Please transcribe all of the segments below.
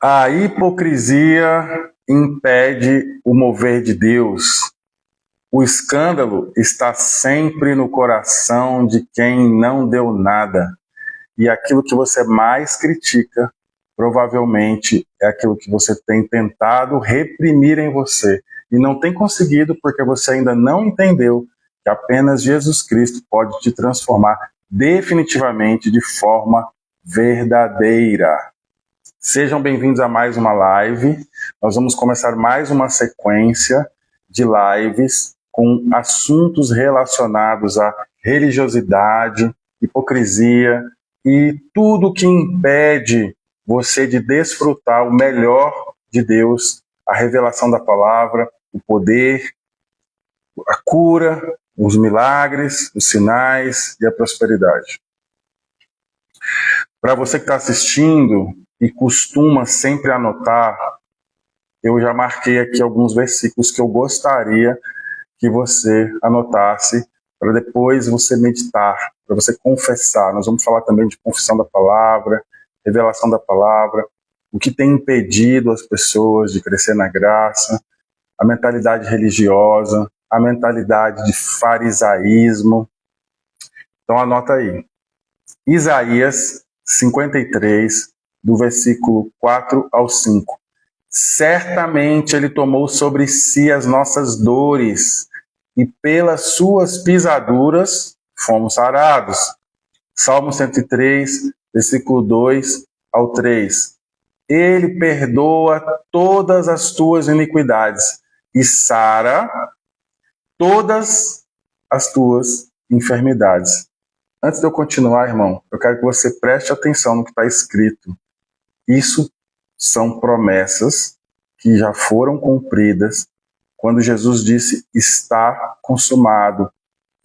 A hipocrisia impede o mover de Deus. O escândalo está sempre no coração de quem não deu nada. E aquilo que você mais critica, provavelmente, é aquilo que você tem tentado reprimir em você. E não tem conseguido porque você ainda não entendeu que apenas Jesus Cristo pode te transformar definitivamente de forma verdadeira. Sejam bem-vindos a mais uma live. Nós vamos começar mais uma sequência de lives com assuntos relacionados à religiosidade, hipocrisia e tudo que impede você de desfrutar o melhor de Deus, a revelação da palavra, o poder, a cura, os milagres, os sinais e a prosperidade. Para você que está assistindo e costuma sempre anotar, eu já marquei aqui alguns versículos que eu gostaria que você anotasse para depois você meditar, para você confessar. Nós vamos falar também de confissão da palavra, revelação da palavra, o que tem impedido as pessoas de crescer na graça, a mentalidade religiosa, a mentalidade de farisaísmo. Então anota aí. Isaías 53, do versículo 4 ao 5. Certamente ele tomou sobre si as nossas dores, e pelas suas pisaduras fomos sarados. Salmo 103, versículo 2 ao 3. Ele perdoa todas as tuas iniquidades e sara todas as tuas enfermidades. Antes de eu continuar, irmão, eu quero que você preste atenção no que está escrito. Isso são promessas que já foram cumpridas quando Jesus disse, está consumado.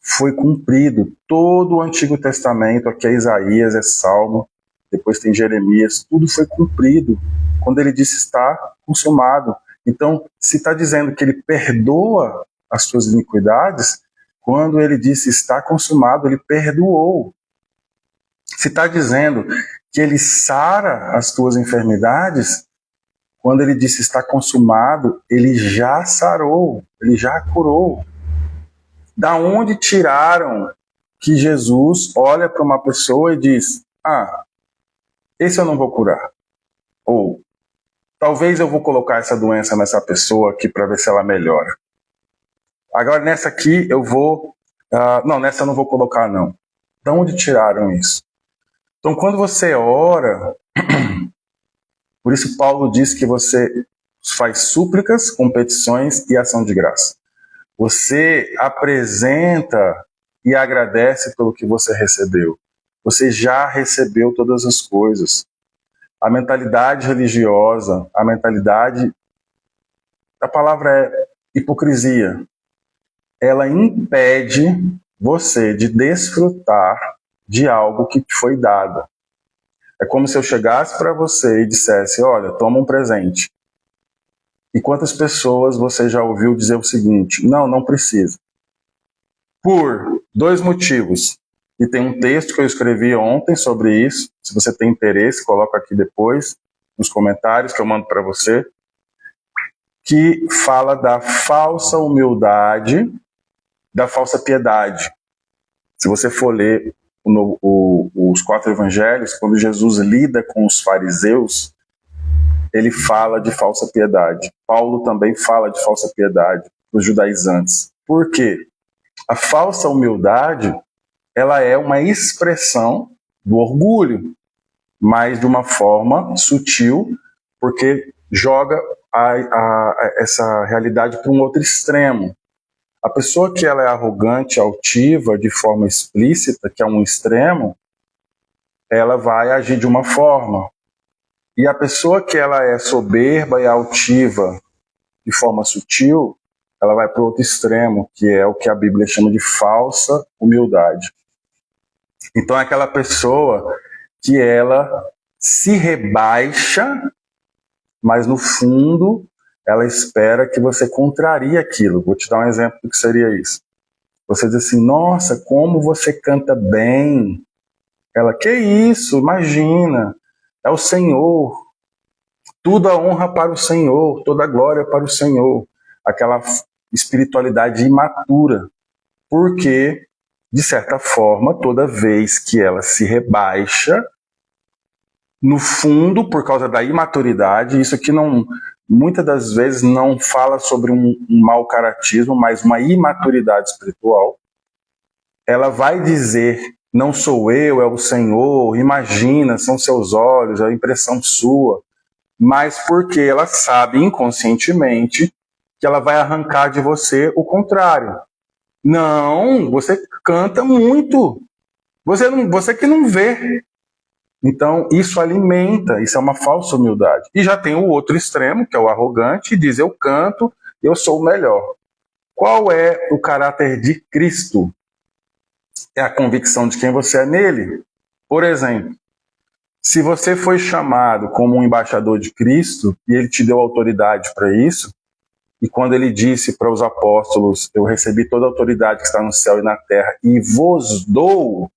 Foi cumprido todo o Antigo Testamento, aqui é Isaías, é Salmo, depois tem Jeremias, tudo foi cumprido quando ele disse, está consumado. Então, se está dizendo que ele perdoa as suas iniquidades, quando ele disse está consumado, ele perdoou. Se está dizendo que ele sara as tuas enfermidades, quando ele disse está consumado, ele já sarou, ele já curou. Da onde tiraram que Jesus olha para uma pessoa e diz, esse eu não vou curar? Ou, talvez eu vou colocar essa doença nessa pessoa aqui para ver se ela melhora. Agora nessa aqui eu vou... não, nessa eu não vou colocar não. De onde tiraram isso? Então quando você ora... Por isso Paulo diz que você faz súplicas, competições e ação de graça. Você apresenta e agradece pelo que você recebeu. Você já recebeu todas as coisas. A mentalidade religiosa, a mentalidade... A palavra é hipocrisia. Ela impede você de desfrutar de algo que te foi dado. É como se eu chegasse para você e dissesse, olha, toma um presente. E quantas pessoas você já ouviu dizer o seguinte, não precisa. Por 2 motivos. E tem um texto que eu escrevi ontem sobre isso. Se você tem interesse, coloca aqui depois, nos comentários que eu mando para você. Que fala da falsa humildade, da falsa piedade. Se você for ler os 4 evangelhos, quando Jesus lida com os fariseus, ele fala de falsa piedade. Paulo também fala de falsa piedade para os judaizantes. Por quê? A falsa humildade, ela é uma expressão do orgulho, mas de uma forma sutil, porque joga essa realidade para um outro extremo. A pessoa que ela é arrogante, altiva, de forma explícita, que é um extremo, ela vai agir de uma forma. E a pessoa que ela é soberba e altiva, de forma sutil, ela vai para o outro extremo, que é o que a Bíblia chama de falsa humildade. Então é aquela pessoa que ela se rebaixa, mas no fundo ela espera que você contrarie aquilo. Vou te dar um exemplo do que seria isso. Você diz assim, nossa, como você canta bem. Ela, que isso, imagina, é o Senhor. Toda a honra para o Senhor, toda a glória para o Senhor. Aquela espiritualidade imatura. Porque, de certa forma, toda vez que ela se rebaixa, no fundo, por causa da imaturidade, isso aqui não, muitas das vezes não fala sobre um mau caratismo, mas uma imaturidade espiritual. Ela vai dizer, não sou eu, é o Senhor, imagina, são seus olhos, é a impressão sua, mas porque ela sabe inconscientemente que ela vai arrancar de você o contrário. Não, você canta muito, você que não vê. Então, isso alimenta, isso é uma falsa humildade. E já tem o outro extremo, que é o arrogante, e diz, eu canto, eu sou o melhor. Qual é o caráter de Cristo? É a convicção de quem você é nele. Por exemplo, se você foi chamado como um embaixador de Cristo, e ele te deu autoridade para isso, e quando ele disse para os apóstolos, eu recebi toda a autoridade que está no céu e na terra, e vos dou,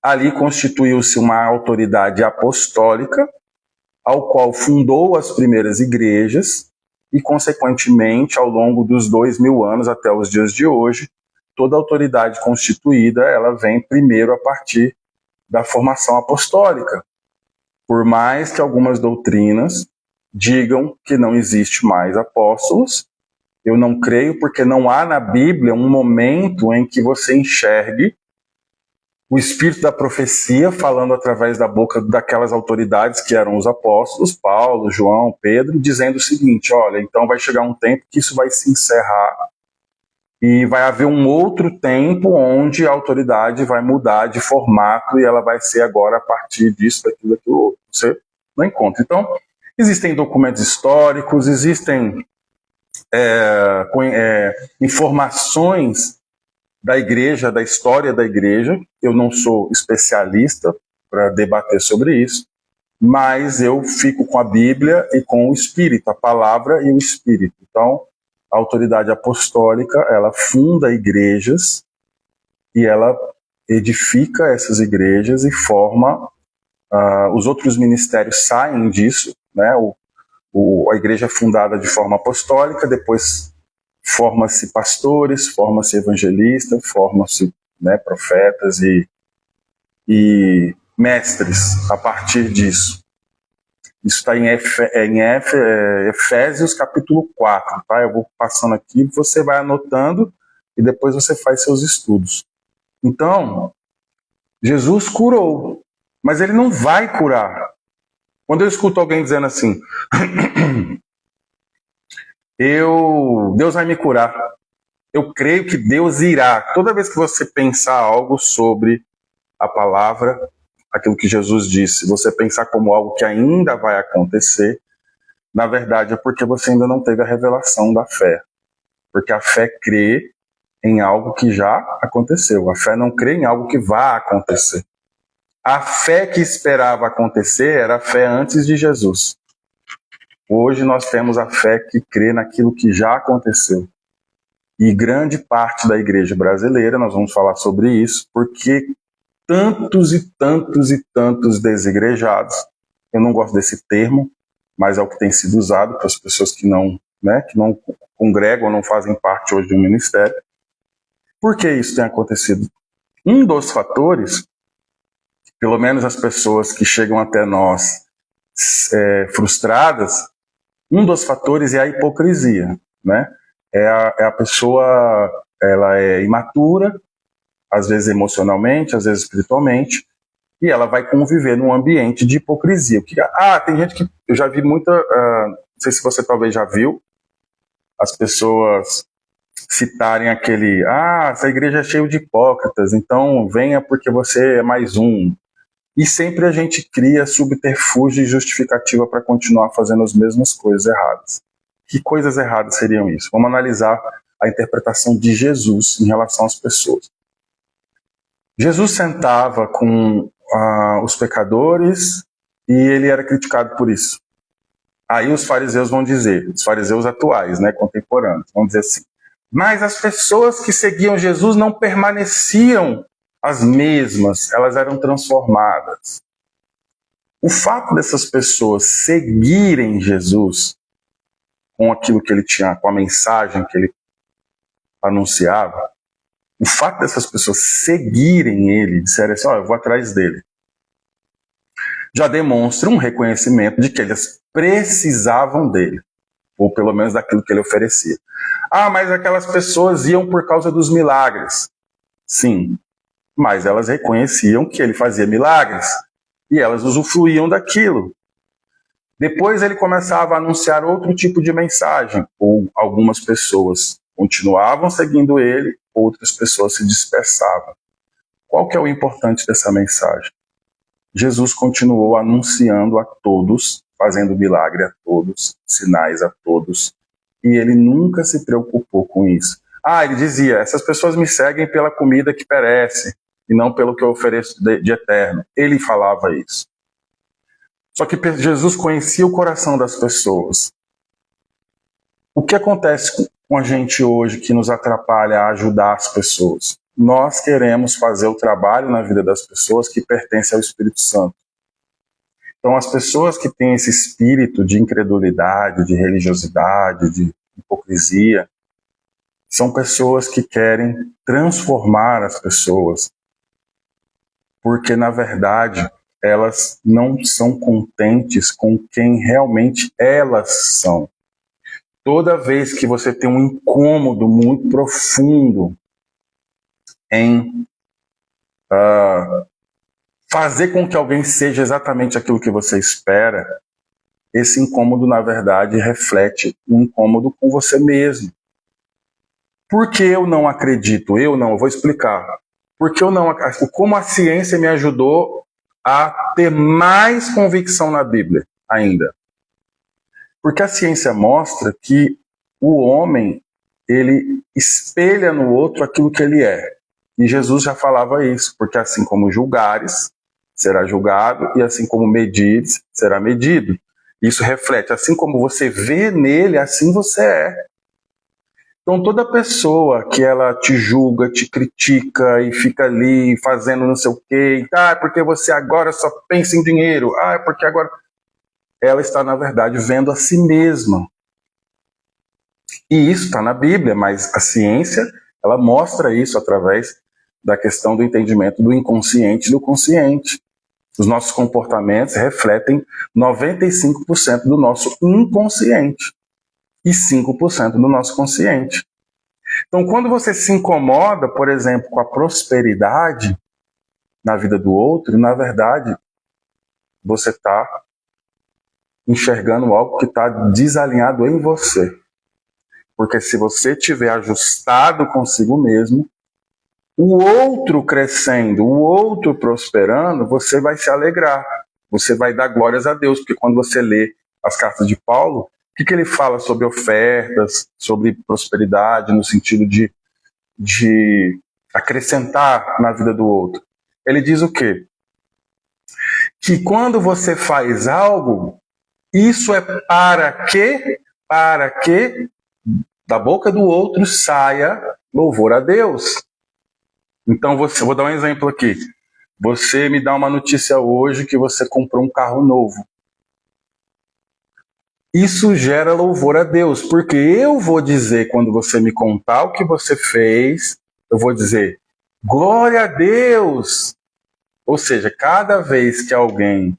ali constituiu-se uma autoridade apostólica, ao qual fundou as primeiras igrejas, e, consequentemente, ao longo dos 2000 anos até os dias de hoje, toda autoridade constituída, ela vem primeiro a partir da formação apostólica. Por mais que algumas doutrinas digam que não existe mais apóstolos, eu não creio, porque não há na Bíblia um momento em que você enxergue o espírito da profecia falando através da boca daquelas autoridades que eram os apóstolos, Paulo, João, Pedro, dizendo o seguinte, olha, então vai chegar um tempo que isso vai se encerrar e vai haver um outro tempo onde a autoridade vai mudar de formato e ela vai ser agora a partir disso, daquilo, daquilo outro. Você não encontra. Então, existem documentos históricos, existem informações da igreja, da história da igreja. Eu não sou especialista para debater sobre isso, mas eu fico com a Bíblia e com o Espírito, a palavra e o Espírito. Então, a autoridade apostólica, ela funda igrejas e ela edifica essas igrejas e forma, os outros ministérios saem disso, né? A igreja é fundada de forma apostólica, depois forma-se pastores, forma-se evangelistas, formam-se, né, profetas e mestres a partir disso. Isso está em Efésios capítulo 4, tá? Eu vou passando aqui, você vai anotando e depois você faz seus estudos. Então, Jesus curou, mas ele não vai curar. Quando eu escuto alguém dizendo assim, Deus vai me curar, eu creio que Deus irá. Toda vez que você pensar algo sobre a palavra, aquilo que Jesus disse, você pensar como algo que ainda vai acontecer, na verdade é porque você ainda não teve a revelação da fé. Porque a fé crê em algo que já aconteceu. A fé não crê em algo que vai acontecer. A fé que esperava acontecer era a fé antes de Jesus. Hoje nós temos a fé que crê naquilo que já aconteceu. E grande parte da igreja brasileira, nós vamos falar sobre isso, porque tantos e tantos e tantos desigrejados, eu não gosto desse termo, mas é o que tem sido usado para as pessoas que não congregam, não fazem parte hoje de um ministério. Por que isso tem acontecido? Um dos fatores, pelo menos as pessoas que chegam até nós frustradas, um dos fatores é a hipocrisia, né? É a pessoa, ela é imatura, às vezes emocionalmente, às vezes espiritualmente, e ela vai conviver num ambiente de hipocrisia. Tem gente que, eu já vi muita, não sei se você talvez já viu, as pessoas citarem aquele, essa igreja é cheia de hipócritas, então venha porque você é mais um. E sempre a gente cria subterfúgio e justificativa para continuar fazendo as mesmas coisas erradas. Que coisas erradas seriam isso? Vamos analisar a interpretação de Jesus em relação às pessoas. Jesus sentava com os pecadores e ele era criticado por isso. Aí os fariseus vão dizer, os fariseus atuais, né, contemporâneos, vão dizer assim, mas as pessoas que seguiam Jesus não permaneciam as mesmas, elas eram transformadas. O fato dessas pessoas seguirem Jesus com aquilo que ele tinha, com a mensagem que ele anunciava, o fato dessas pessoas seguirem ele, disserem assim, eu vou atrás dele, já demonstra um reconhecimento de que eles precisavam dele, ou pelo menos daquilo que ele oferecia. Mas aquelas pessoas iam por causa dos milagres. Sim, mas elas reconheciam que ele fazia milagres, e elas usufruíam daquilo. Depois ele começava a anunciar outro tipo de mensagem, ou algumas pessoas continuavam seguindo ele, outras pessoas se dispersavam. Qual que é o importante dessa mensagem? Jesus continuou anunciando a todos, fazendo milagre a todos, sinais a todos, e ele nunca se preocupou com isso. Ele dizia, essas pessoas me seguem pela comida que perece, e não pelo que eu ofereço de eterno. Ele falava isso. Só que Jesus conhecia o coração das pessoas. O que acontece com a gente hoje que nos atrapalha a ajudar as pessoas? Nós queremos fazer o trabalho na vida das pessoas que pertence ao Espírito Santo. Então, as pessoas que têm esse espírito de incredulidade, de religiosidade, de hipocrisia, são pessoas que querem transformar as pessoas, porque, na verdade, elas não são contentes com quem realmente elas são. Toda vez que você tem um incômodo muito profundo em fazer com que alguém seja exatamente aquilo que você espera, esse incômodo, na verdade, reflete um incômodo com você mesmo. Por que eu não acredito? Eu vou explicar. Porque eu não, como a ciência me ajudou a ter mais convicção na Bíblia ainda. Porque a ciência mostra que o homem, ele espelha no outro aquilo que ele é. E Jesus já falava isso, porque assim como julgares, será julgado, e assim como medires, será medido. Isso reflete, assim como você vê nele, assim você é. Então toda pessoa que ela te julga, te critica e fica ali fazendo não sei o quê, porque você agora só pensa em dinheiro, porque agora... Ela está, na verdade, vendo a si mesma. E isso está na Bíblia, mas a ciência, ela mostra isso através da questão do entendimento do inconsciente e do consciente. Os nossos comportamentos refletem 95% do nosso inconsciente e 5% do nosso consciente. Então, quando você se incomoda, por exemplo, com a prosperidade na vida do outro, na verdade, você está enxergando algo que está desalinhado em você. Porque se você estiver ajustado consigo mesmo, o outro crescendo, o outro prosperando, você vai se alegrar. Você vai dar glórias a Deus. Porque quando você lê as cartas de Paulo, o que ele fala sobre ofertas, sobre prosperidade, no sentido de acrescentar na vida do outro? Ele diz o quê? Que quando você faz algo, isso é para que da boca do outro saia louvor a Deus. Então, vou dar um exemplo aqui. Você me dá uma notícia hoje que você comprou um carro novo. Isso gera louvor a Deus, porque eu vou dizer, quando você me contar o que você fez, eu vou dizer, glória a Deus! Ou seja, cada vez que alguém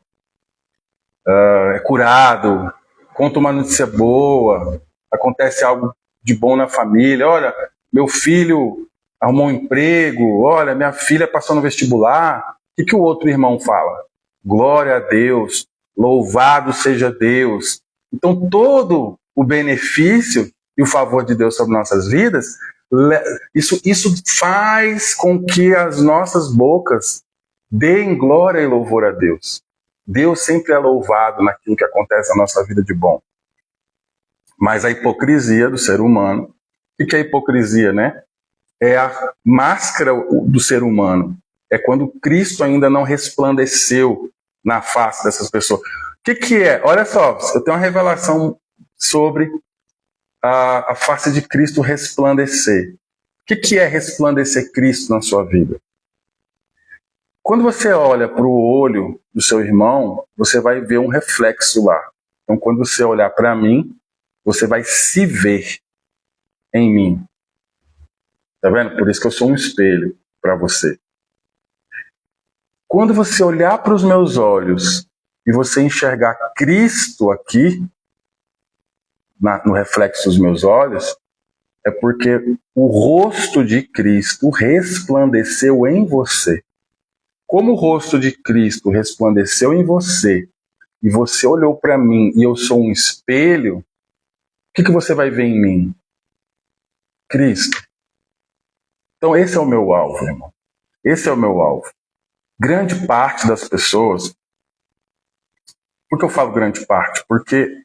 é curado, conta uma notícia boa, acontece algo de bom na família, olha, meu filho arrumou um emprego, olha, minha filha passou no vestibular, o que o outro irmão fala? Glória a Deus, louvado seja Deus. Então todo o benefício e o favor de Deus sobre nossas vidas, isso faz com que as nossas bocas deem glória e louvor a Deus. Deus sempre é louvado naquilo que acontece na nossa vida de bom. Mas a hipocrisia do ser humano, o que é hipocrisia, né? É a máscara do ser humano. É quando Cristo ainda não resplandeceu na face dessas pessoas. O que é? Olha só, eu tenho uma revelação sobre a face de Cristo resplandecer. O que é resplandecer Cristo na sua vida? Quando você olha para o olho do seu irmão, você vai ver um reflexo lá. Então, quando você olhar para mim, você vai se ver em mim. Tá vendo? Por isso que eu sou um espelho para você. Quando você olhar para os meus olhos e você enxergar Cristo aqui, no reflexo dos meus olhos, é porque o rosto de Cristo resplandeceu em você. Como o rosto de Cristo resplandeceu em você, e você olhou para mim e eu sou um espelho, o que você vai ver em mim? Cristo. Então esse é o meu alvo, irmão. Esse é o meu alvo. Grande parte das pessoas... Por que eu falo grande parte? Porque,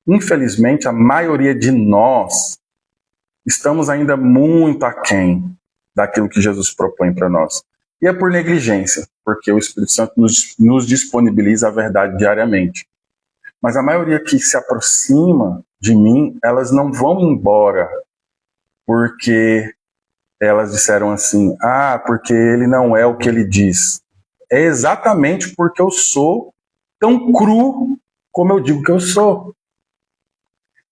infelizmente, a maioria de nós estamos ainda muito aquém daquilo que Jesus propõe para nós. E é por negligência, porque o Espírito Santo nos disponibiliza a verdade diariamente. Mas a maioria que se aproxima de mim, elas não vão embora porque elas disseram assim, porque ele não é o que ele diz. É exatamente porque eu sou tão cru como eu digo que eu sou.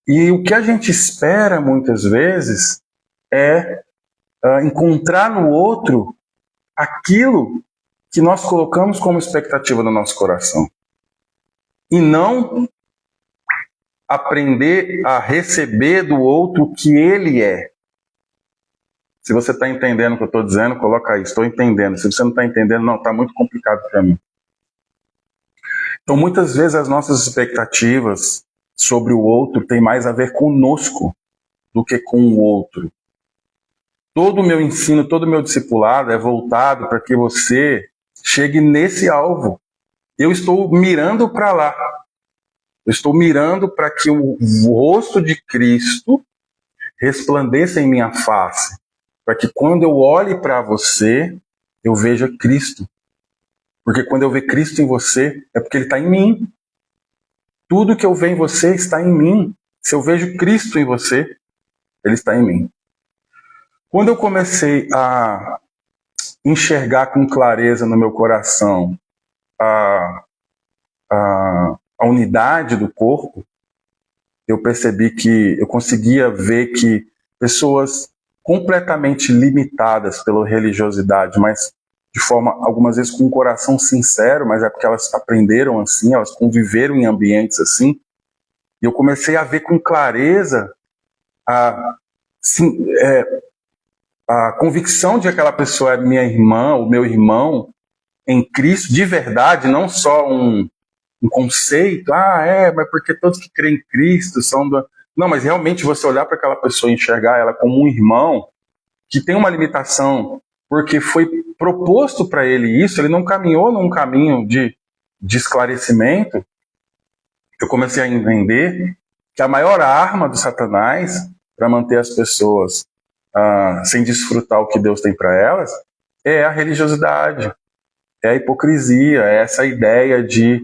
E o que a gente espera muitas vezes é encontrar no outro aquilo que nós colocamos como expectativa no nosso coração. E não aprender a receber do outro o que ele é. Se você está entendendo o que eu estou dizendo, coloca aí, estou entendendo. Se você não está entendendo, não, está muito complicado para mim. Então, muitas vezes as nossas expectativas sobre o outro têm mais a ver conosco do que com o outro. Todo o meu ensino, todo o meu discipulado é voltado para que você chegue nesse alvo. Eu estou mirando para lá. Eu estou mirando para que o rosto de Cristo resplandeça em minha face. Para que quando eu olhe para você, eu veja Cristo. Porque quando eu ver Cristo em você, é porque Ele está em mim. Tudo que eu vejo em você está em mim. Se eu vejo Cristo em você, Ele está em mim. Quando eu comecei a enxergar com clareza no meu coração a unidade do corpo, eu percebi que eu conseguia ver que pessoas completamente limitadas pela religiosidade, mas de forma, algumas vezes com um coração sincero, mas é porque elas aprenderam assim, elas conviveram em ambientes assim, e eu comecei a ver com clareza a convicção de que aquela pessoa é minha irmã, ou meu irmão, em Cristo, de verdade, não só um conceito, mas porque todos que creem em Cristo são do... Não, mas realmente você olhar para aquela pessoa e enxergar ela como um irmão que tem uma limitação, porque foi proposto para ele isso, ele não caminhou num caminho de esclarecimento. Eu comecei a entender que a maior arma do Satanás para manter as pessoas sem desfrutar o que Deus tem para elas é a religiosidade, é a hipocrisia, é essa ideia de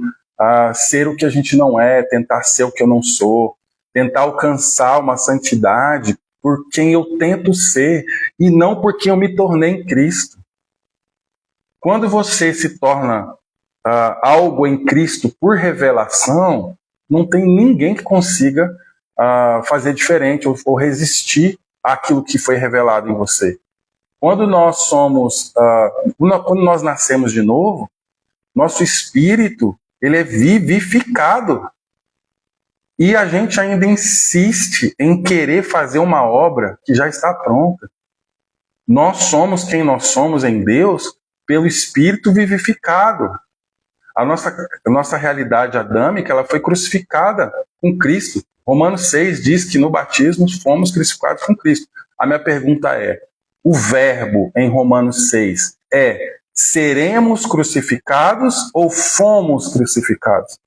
ser o que a gente não é, tentar ser o que eu não sou, tentar alcançar uma santidade por quem eu tento ser e não por quem eu me tornei em Cristo. Quando você se torna algo em Cristo por revelação, não tem ninguém que consiga fazer diferente ou resistir àquilo que foi revelado em você. Quando nós somos, quando nós nascemos de novo, nosso espírito ele é vivificado. E a gente ainda insiste em querer fazer uma obra que já está pronta. Nós somos quem nós somos em Deus pelo Espírito vivificado. A nossa realidade adâmica ela foi crucificada com Cristo. Romanos 6 diz que no batismo fomos crucificados com Cristo. A minha pergunta é, o verbo em Romanos 6 é seremos crucificados ou fomos crucificados?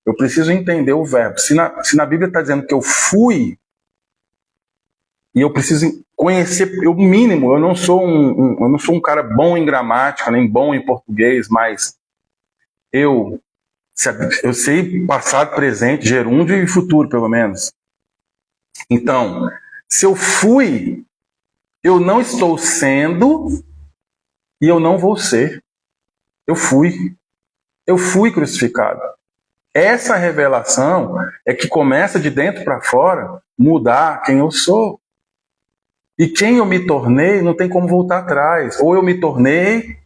Eu preciso entender o verbo. Se na Bíblia está dizendo que eu fui, e eu preciso conhecer o mínimo, eu não sou um cara bom em gramática, nem bom em português, mas eu sei passado, presente, gerúndio e futuro, pelo menos. Então, se eu fui, eu não estou sendo e eu não vou ser. Eu fui crucificado. Essa revelação é que começa de dentro para fora mudar quem eu sou. E quem eu me tornei não tem como voltar atrás. Ou eu me tornei,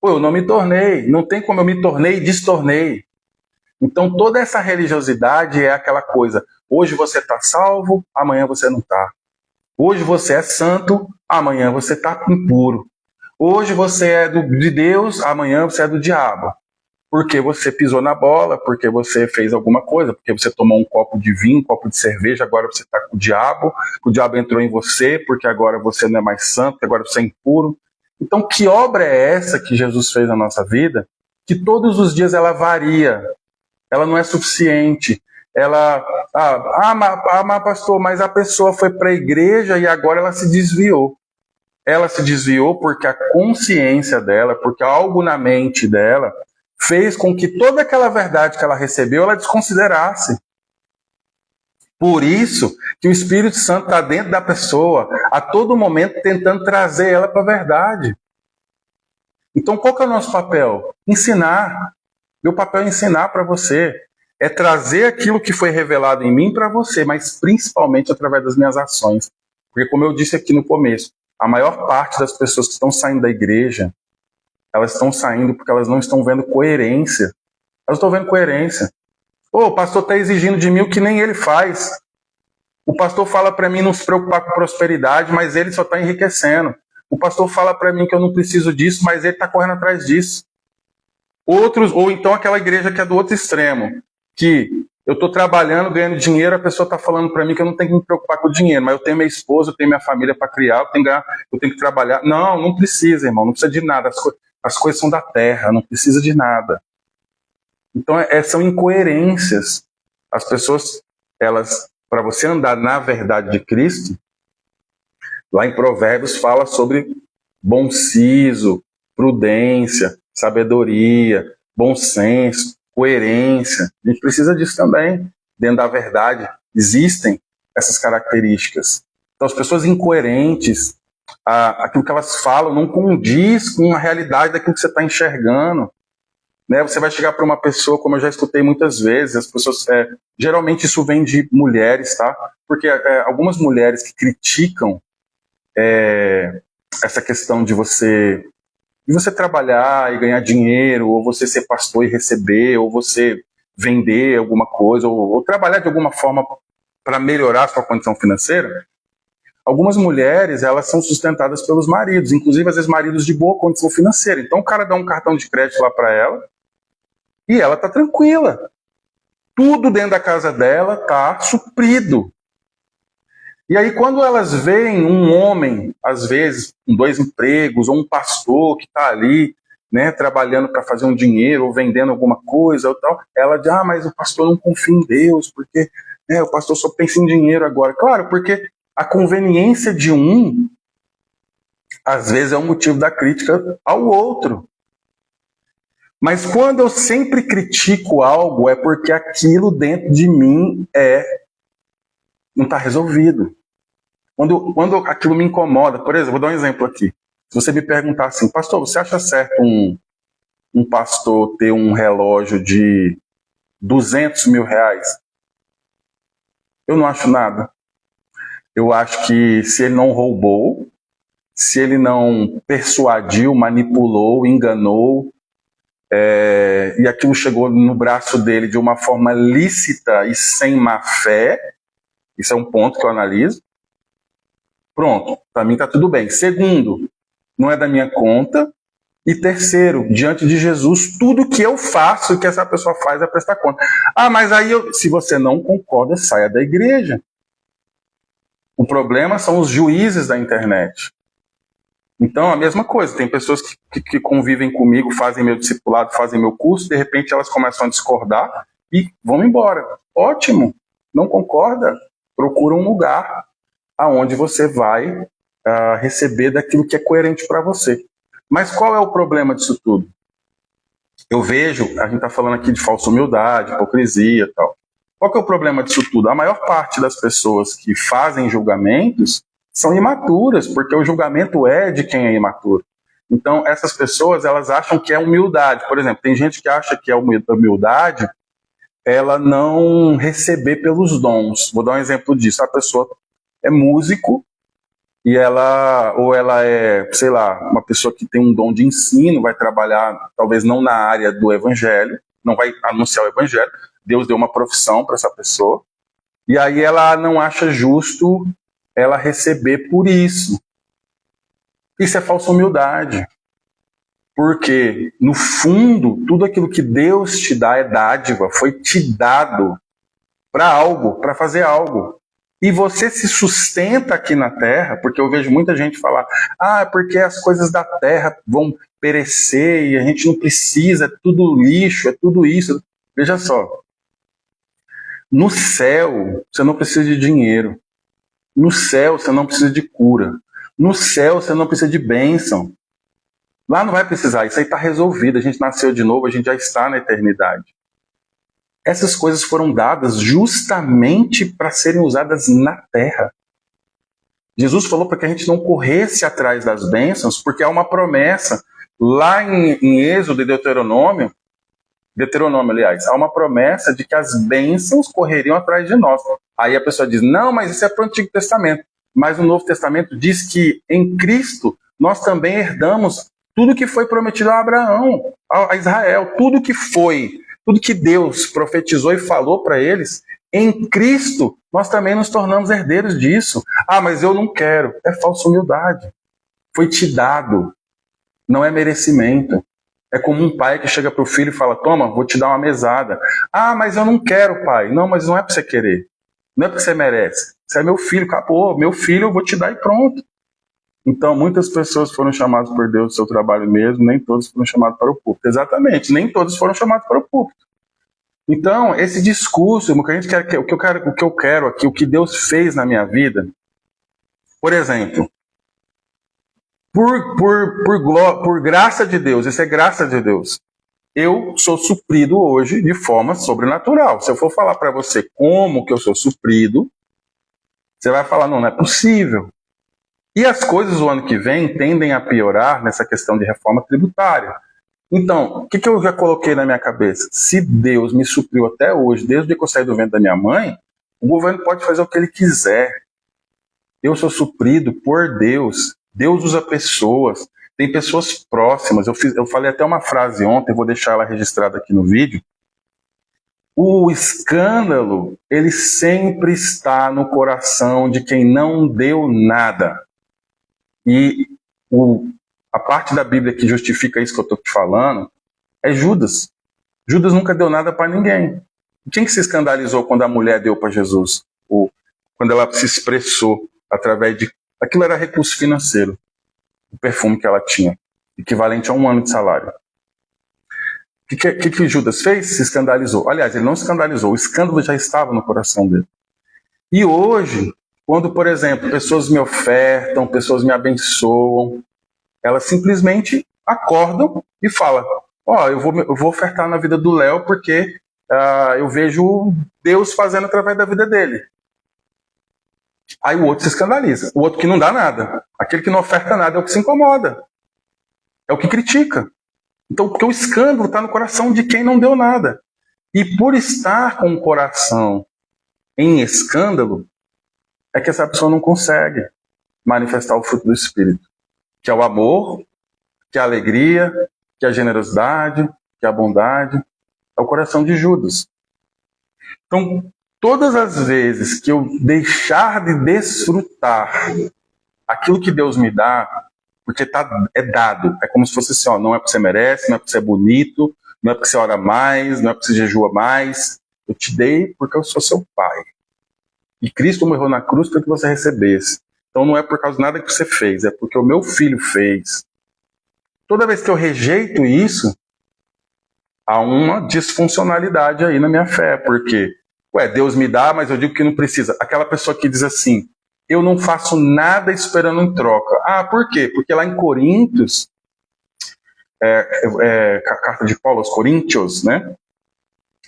ou eu não me tornei. Não tem como eu me tornei e destornei. Então toda essa religiosidade é aquela coisa. Hoje você está salvo, amanhã você não está. Hoje você é santo, amanhã você está impuro. Hoje você é de Deus, amanhã você é do diabo. Porque você pisou na bola, porque você fez alguma coisa, porque você tomou um copo de vinho, um copo de cerveja, agora você está com o diabo entrou em você, porque agora você não é mais santo, porque agora você é impuro. Então, que obra é essa que Jesus fez na nossa vida, que todos os dias ela varia, ela não é suficiente. Ela, mas pastor, mas a pessoa foi para a igreja e agora ela se desviou. Ela se desviou porque a consciência dela, porque algo na mente dela fez com que toda aquela verdade que ela recebeu, ela desconsiderasse. Por isso que o Espírito Santo está dentro da pessoa, a todo momento tentando trazer ela para a verdade. Então qual que é o nosso papel? Ensinar. Meu papel é ensinar para você. É trazer aquilo que foi revelado em mim para você, mas principalmente através das minhas ações. Porque como eu disse aqui no começo, a maior parte das pessoas que estão saindo da igreja, elas estão saindo porque elas não estão vendo coerência. Elas estão vendo coerência. O pastor está exigindo de mim o que nem ele faz. O pastor fala para mim não se preocupar com prosperidade, mas ele só está enriquecendo. O pastor fala para mim que eu não preciso disso, mas ele está correndo atrás disso. Outros, ou então aquela igreja que é do outro extremo, que eu estou trabalhando, ganhando dinheiro, a pessoa está falando para mim que eu não tenho que me preocupar com o dinheiro, mas eu tenho minha esposa, eu tenho minha família para criar, eu tenho que trabalhar. Não, não precisa, irmão, não precisa de nada. As coisas são da terra, não precisa de nada. Então, são incoerências. As pessoas, elas, para você andar na verdade de Cristo, lá em Provérbios fala sobre bom siso, prudência, sabedoria, bom senso, coerência. A gente precisa disso também. Dentro da verdade existem essas características. Então, as pessoas incoerentes, aquilo que elas falam não condiz com a realidade daquilo que você está enxergando. Né? Você vai chegar para uma pessoa, como eu já escutei muitas vezes, as pessoas, geralmente isso vem de mulheres, tá? Porque algumas mulheres que criticam essa questão de você trabalhar e ganhar dinheiro, ou você ser pastor e receber, ou você vender alguma coisa, ou trabalhar de alguma forma para melhorar a sua condição financeira. Algumas mulheres, elas são sustentadas pelos maridos, inclusive às vezes maridos de boa condição financeira. Então o cara dá um cartão de crédito lá para ela e ela tá tranquila. Tudo dentro da casa dela tá suprido. E aí quando elas veem um homem, às vezes com 2 empregos, ou um pastor que está ali, né, trabalhando para fazer um dinheiro, ou vendendo alguma coisa, ou tal, ela diz, mas o pastor não confia em Deus, porque o pastor só pensa em dinheiro agora. Claro, porque a conveniência de um, às vezes, é um motivo da crítica ao outro. Mas quando eu sempre critico algo, é porque aquilo dentro de mim não está resolvido. Quando aquilo me incomoda, por exemplo, vou dar um exemplo aqui. Se você me perguntar assim, pastor, você acha certo um pastor ter um relógio de 200 mil reais? Eu não acho nada. Eu acho que se ele não roubou, se ele não persuadiu, manipulou, enganou, e aquilo chegou no braço dele de uma forma lícita e sem má fé, isso é um ponto que eu analiso. Pronto, para mim está tudo bem. Segundo, não é da minha conta. E terceiro, diante de Jesus, tudo que eu faço e que essa pessoa faz é prestar conta. Mas aí, se você não concorda, saia da igreja. O problema são os juízes da internet. Então, a mesma coisa, tem pessoas que convivem comigo, fazem meu discipulado, fazem meu curso, de repente elas começam a discordar e vão embora. Ótimo, não concorda? Procura um lugar aonde você vai receber daquilo que é coerente para você. Mas qual é o problema disso tudo? Eu vejo, a gente está falando aqui de falsa humildade, hipocrisia e tal. Qual que é o problema disso tudo? A maior parte das pessoas que fazem julgamentos são imaturas, porque o julgamento é de quem é imaturo. Então, essas pessoas, elas acham que é humildade. Por exemplo, tem gente que acha que a humildade ela não receber pelos dons. Vou dar um exemplo disso. A pessoa é músico e ela é, sei lá, uma pessoa que tem um dom de ensino, vai trabalhar talvez não na área do evangelho, não vai anunciar o evangelho. Deus deu uma profissão para essa pessoa. E aí ela não acha justo ela receber por isso. Isso é falsa humildade. Porque, no fundo, tudo aquilo que Deus te dá é dádiva, foi te dado para algo, para fazer algo. E você se sustenta aqui na terra, porque eu vejo muita gente falar, porque as coisas da terra vão perecer e a gente não precisa, é tudo lixo, é tudo isso. Veja só, no céu você não precisa de dinheiro, no céu você não precisa de cura, no céu você não precisa de bênção. Lá não vai precisar, isso aí está resolvido, a gente nasceu de novo, a gente já está na eternidade. Essas coisas foram dadas justamente para serem usadas na terra. Jesus falou para que a gente não corresse atrás das bênçãos, porque há uma promessa lá em Êxodo e Deuteronômio, aliás, há uma promessa de que as bênçãos correriam atrás de nós. Aí a pessoa diz, não, mas isso é para o Antigo Testamento. Mas o Novo Testamento diz que em Cristo nós também herdamos tudo que foi prometido a Abraão, a Israel, tudo que Deus profetizou e falou para eles, em Cristo nós também nos tornamos herdeiros disso. Mas eu não quero. É falsa humildade. Foi te dado. Não é merecimento. É como um pai que chega para o filho e fala, toma, vou te dar uma mesada. Mas eu não quero, pai. Não, mas não é para você querer. Não é porque você merece. Você é meu filho, acabou. Meu filho eu vou te dar e pronto. Então, muitas pessoas foram chamadas por Deus do seu trabalho mesmo, nem todos foram chamados para o púlpito. Exatamente, nem todos foram chamados para o púlpito. Então, esse discurso, o que eu quero aqui, o que Deus fez na minha vida, por exemplo, por graça de Deus, isso é graça de Deus, eu sou suprido hoje de forma sobrenatural. Se eu for falar para você como que eu sou suprido, você vai falar, não é possível. E as coisas o ano que vem tendem a piorar nessa questão de reforma tributária. Então, o que eu já coloquei na minha cabeça? Se Deus me supriu até hoje, desde que eu saí do ventre da minha mãe, o governo pode fazer o que ele quiser. Eu sou suprido por Deus. Deus usa pessoas. Tem pessoas próximas. Eu falei até uma frase ontem, vou deixar ela registrada aqui no vídeo. O escândalo, ele sempre está no coração de quem não deu nada. E a parte da Bíblia que justifica isso que eu estou te falando é Judas. Judas nunca deu nada para ninguém. Quem que se escandalizou quando a mulher deu para Jesus? Ou quando ela se expressou através de... Aquilo era recurso financeiro. O perfume que ela tinha, equivalente a 1 ano de salário. O que Judas fez? Se escandalizou. Aliás, ele não se escandalizou. O escândalo já estava no coração dele. E hoje... Quando, por exemplo, pessoas me ofertam, pessoas me abençoam, elas simplesmente acordam e falam, eu vou ofertar na vida do Léo porque eu vejo Deus fazendo através da vida dele. Aí o outro se escandaliza. O outro que não dá nada. Aquele que não oferta nada é o que se incomoda. É o que critica. Então, porque o escândalo está no coração de quem não deu nada. E por estar com o coração em escândalo, é que essa pessoa não consegue manifestar o fruto do Espírito, que é o amor, que é a alegria, que é a generosidade, que é a bondade. É o coração de Judas. Então, todas as vezes que eu deixar de desfrutar aquilo que Deus me dá, porque é dado, é como se fosse assim, não é porque você merece, não é porque você é bonito, não é porque você ora mais, não é porque você jejua mais, eu te dei porque eu sou seu pai. E Cristo morreu na cruz para que você recebesse. Então não é por causa de nada que você fez, é porque o meu filho fez. Toda vez que eu rejeito isso, há uma disfuncionalidade aí na minha fé, porque, Deus me dá, mas eu digo que não precisa. Aquela pessoa que diz assim, eu não faço nada esperando em troca. Por quê? Porque lá em Coríntios, a carta de Paulo aos Coríntios, né,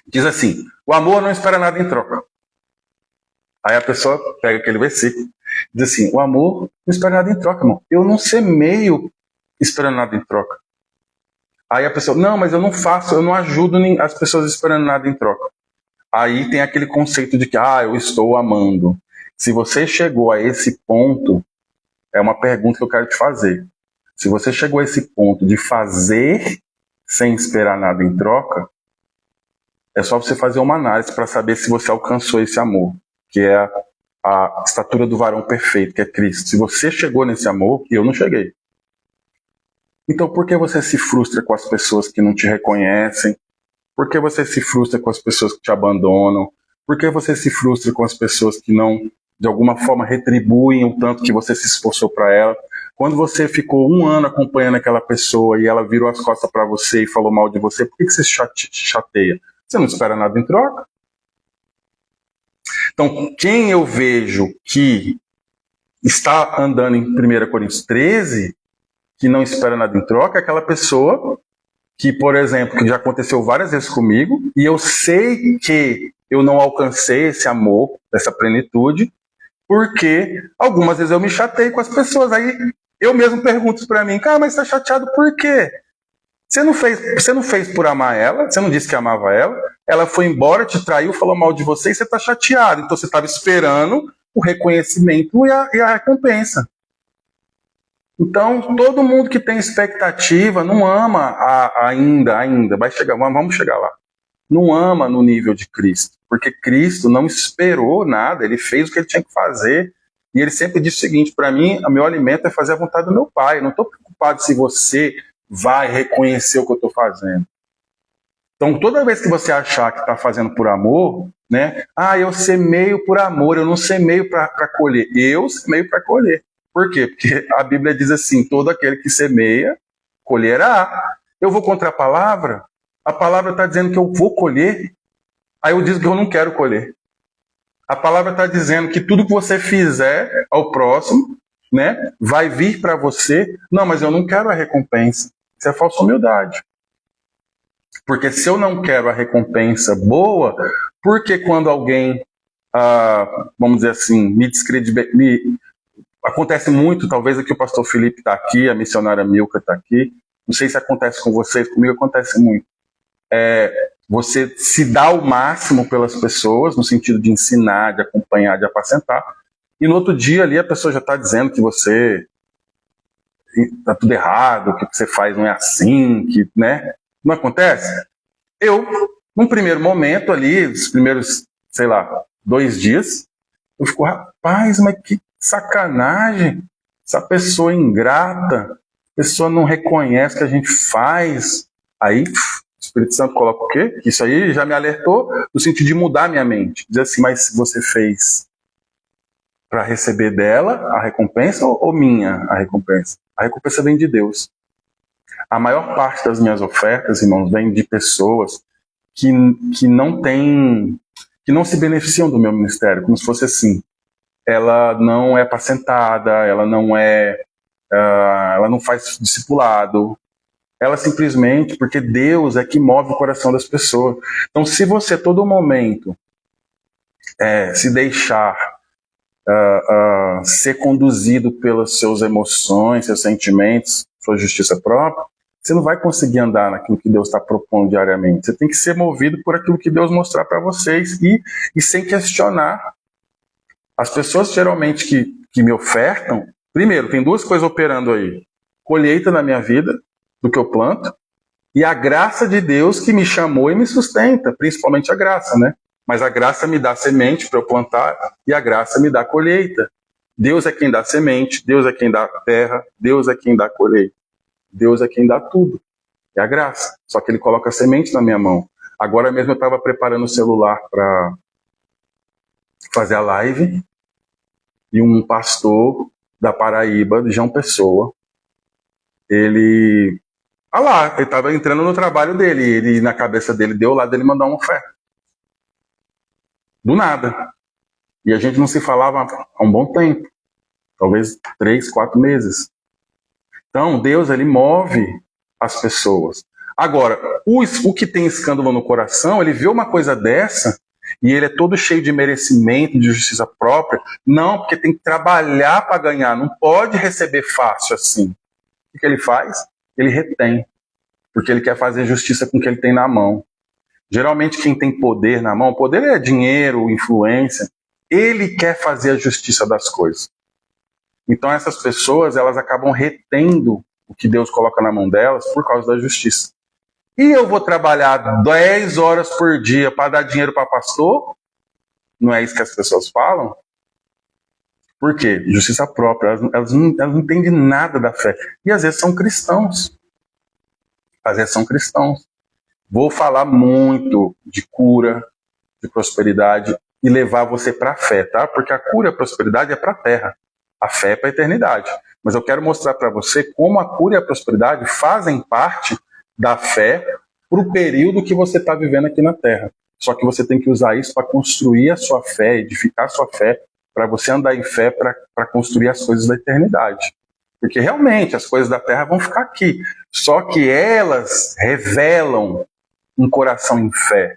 diz assim, o amor não espera nada em troca. Aí a pessoa pega aquele versículo, diz assim, o amor não espera nada em troca, irmão. Eu não semeio esperando nada em troca. Aí a pessoa, não, mas eu não faço, eu não ajudo as pessoas esperando nada em troca. Aí tem aquele conceito de que, eu estou amando. Se você chegou a esse ponto, é uma pergunta que eu quero te fazer. Se você chegou a esse ponto de fazer sem esperar nada em troca, é só você fazer uma análise para saber se você alcançou esse amor, que é a estatura do varão perfeito, que é Cristo. Se você chegou nesse amor, eu não cheguei. Então, por que você se frustra com as pessoas que não te reconhecem? Por que você se frustra com as pessoas que te abandonam? Por que você se frustra com as pessoas que não, de alguma forma, retribuem o tanto que você se esforçou para ela? Quando você ficou 1 ano acompanhando aquela pessoa e ela virou as costas para você e falou mal de você, por que você se chateia? Você não espera nada em troca? Então, quem eu vejo que está andando em 1 Coríntios 13, que não espera nada em troca, é aquela pessoa que, por exemplo, que já aconteceu várias vezes comigo, e eu sei que eu não alcancei esse amor, essa plenitude, porque algumas vezes eu me chatei com as pessoas. Aí eu mesmo pergunto para mim, cara, mas você está chateado por quê? Você não fez por amar ela, você não disse que amava ela foi embora, te traiu, falou mal de você e você está chateado. Então você estava esperando o reconhecimento e a recompensa. Então, todo mundo que tem expectativa não ama ainda, vai chegar, vamos chegar lá. Não ama no nível de Cristo, porque Cristo não esperou nada, ele fez o que ele tinha que fazer. E ele sempre disse o seguinte, para mim, o meu alimento é fazer a vontade do meu Pai. Eu não estou preocupado se você vai reconhecer o que eu estou fazendo. Então, toda vez que você achar que está fazendo por amor, né? Eu semeio por amor, eu não semeio para colher. Eu semeio para colher. Por quê? Porque a Bíblia diz assim, todo aquele que semeia, colherá. Eu vou contra a palavra está dizendo que eu vou colher, aí eu digo que eu não quero colher. A palavra está dizendo que tudo que você fizer ao próximo, né, vai vir para você. Não, mas eu não quero a recompensa. Isso é falsa humildade. Porque se eu não quero a recompensa boa, porque quando alguém, vamos dizer assim, me descredibiliza, acontece muito, talvez aqui o pastor Felipe está aqui, a missionária Milka está aqui, não sei se acontece com vocês, comigo acontece muito. Você se dá o máximo pelas pessoas, no sentido de ensinar, de acompanhar, de apacentar, e no outro dia ali a pessoa já está dizendo que você está tudo errado, que o que você faz não é assim, que, né? Não acontece? Eu, num primeiro momento ali, os primeiros, 2 dias, eu fico, rapaz, mas que sacanagem, essa pessoa ingrata, a pessoa não reconhece o que a gente faz. Aí, o Espírito Santo coloca o quê? Isso aí já me alertou no sentido de mudar minha mente. Dizer assim, mas você fez para receber dela a recompensa ou minha a recompensa? A recompensa vem de Deus. A maior parte das minhas ofertas, irmãos, vem de pessoas que não se beneficiam do meu ministério, como se fosse assim. Ela não é apacentada, ela não faz discipulado, ela simplesmente, porque Deus é que move o coração das pessoas. Então, se você todo momento se deixar ser conduzido pelas suas emoções, seus sentimentos, sua justiça própria, você não vai conseguir andar naquilo que Deus está propondo diariamente. Você tem que ser movido por aquilo que Deus mostrar para vocês e sem questionar. As pessoas geralmente que me ofertam, primeiro, tem 2 coisas operando aí. Colheita na minha vida, do que eu planto, e a graça de Deus que me chamou e me sustenta, principalmente a graça, né? Mas a graça me dá semente para eu plantar e a graça me dá colheita. Deus é quem dá semente, Deus é quem dá terra, Deus é quem dá colheita. Deus é quem dá tudo. É a graça. Só que ele coloca a semente na minha mão. Agora mesmo eu estava preparando o celular para fazer a live e um pastor da Paraíba, de João Pessoa, ele estava entrando no trabalho dele, ele na cabeça dele deu lá dele mandar uma oferta. Do nada. E a gente não se falava há um bom tempo, talvez 3, 4 meses. Então Deus, ele move as pessoas. Agora, o que tem escândalo no coração, ele vê uma coisa dessa e ele é todo cheio de merecimento, de justiça própria. Não, porque tem que trabalhar para ganhar, não pode receber fácil assim. O que ele faz? Ele retém, porque ele quer fazer justiça com o que ele tem na mão. Geralmente quem tem poder na mão, poder é dinheiro, influência, ele quer fazer a justiça das coisas. Então essas pessoas, elas acabam retendo o que Deus coloca na mão delas por causa da justiça. E eu vou trabalhar 10 horas por dia para dar dinheiro para pastor? Não é isso que as pessoas falam? Por quê? Justiça própria. Elas não entendem nada da fé. E às vezes são cristãos. Às vezes são cristãos. Vou falar muito de cura, de prosperidade e levar você para a fé, tá? Porque a cura e a prosperidade é para a terra. A fé é para a eternidade. Mas eu quero mostrar para você como a cura e a prosperidade fazem parte da fé para o período que você está vivendo aqui na terra. Só que você tem que usar isso para construir a sua fé, edificar a sua fé, para você andar em fé para construir as coisas da eternidade. Porque realmente as coisas da terra vão ficar aqui. Só que elas revelam um coração em fé.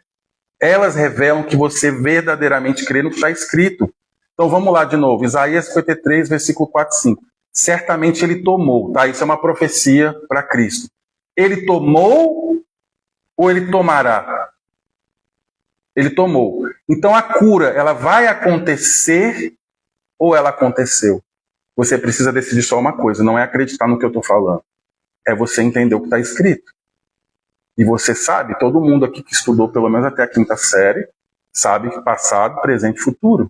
Elas revelam que você verdadeiramente crê no que está escrito. Então vamos lá de novo. Isaías 53, versículo 4 e 5. Certamente ele tomou, tá? Isso é uma profecia para Cristo. Ele tomou ou ele tomará? Ele tomou. Então a cura, ela vai acontecer ou ela aconteceu? Você precisa decidir só uma coisa, não é acreditar no que eu estou falando. É você entender o que está escrito. E você sabe, todo mundo aqui que estudou pelo menos até a 5ª série, sabe que passado, presente e futuro.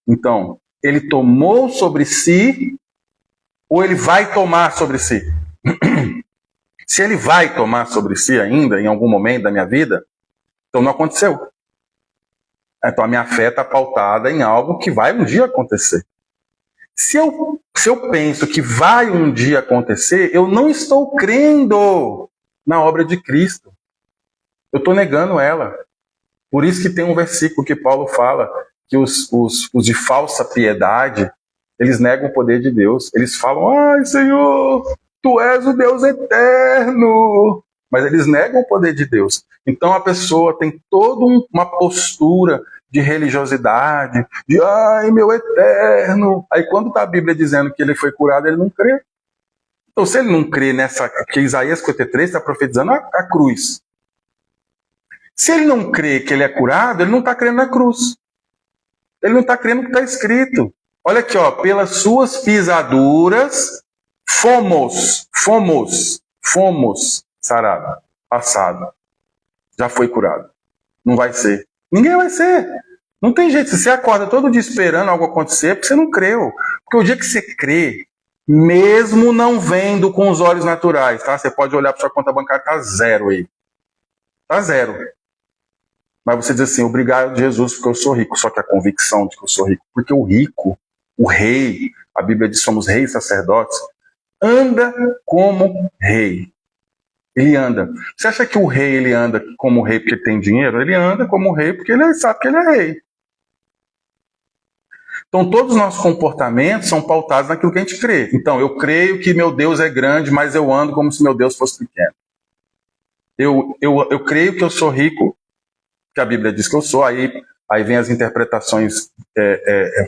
Então, ele tomou sobre si ou ele vai tomar sobre si? Se ele vai tomar sobre si ainda, em algum momento da minha vida, então não aconteceu. Então a minha fé está pautada em algo que vai um dia acontecer. Se eu penso que vai um dia acontecer, eu não estou crendo na obra de Cristo. Eu estou negando ela. Por isso que tem um versículo que Paulo fala que os de falsa piedade, eles negam o poder de Deus. Eles falam, ai Senhor, Tu és o Deus eterno. Mas eles negam o poder de Deus. Então a pessoa tem toda uma postura de religiosidade, de ai meu eterno. Aí quando está a Bíblia dizendo que ele foi curado, ele não crê. Então se ele não crê nessa, que Isaías 53 está profetizando a cruz. Se ele não crê que ele é curado, ele não está crendo na cruz. Ele não está crendo no que está escrito. Olha aqui, ó, pelas suas pisaduras, fomos sarado, passado. Já foi curado. Não vai ser. Ninguém vai ser. Não tem jeito. Se você acorda todo dia esperando algo acontecer, é porque você não creu. Porque o dia que você crê, mesmo não vendo com os olhos naturais, tá? Você pode olhar para sua conta bancária, tá zero aí. Tá zero. Mas você diz assim, obrigado Jesus porque eu sou rico. Só que a convicção de que eu sou rico. Porque o rico, o rei, a Bíblia diz que somos reis e sacerdotes, anda como rei. Ele anda. Você acha que o rei ele anda como rei porque tem dinheiro? Ele anda como rei porque ele sabe que ele é rei. Então todos os nossos comportamentos são pautados naquilo que a gente crê. Então eu creio que meu Deus é grande, mas eu ando como se meu Deus fosse pequeno. Eu creio que eu sou rico, que a Bíblia diz que eu sou, aí vem as interpretações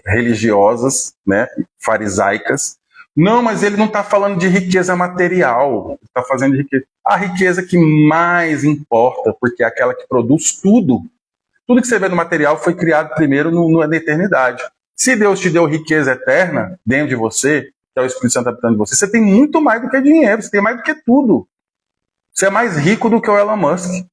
religiosas, né, farisaicas. Não, mas ele não está falando de riqueza material, está fazendo de riqueza. A riqueza que mais importa, porque é aquela que produz tudo. Tudo que você vê no material foi criado primeiro na eternidade. Se Deus te deu riqueza eterna dentro de você, que é o Espírito Santo habitando em você, você tem muito mais do que dinheiro, você tem mais do que tudo. Você é mais rico do que o Elon Musk.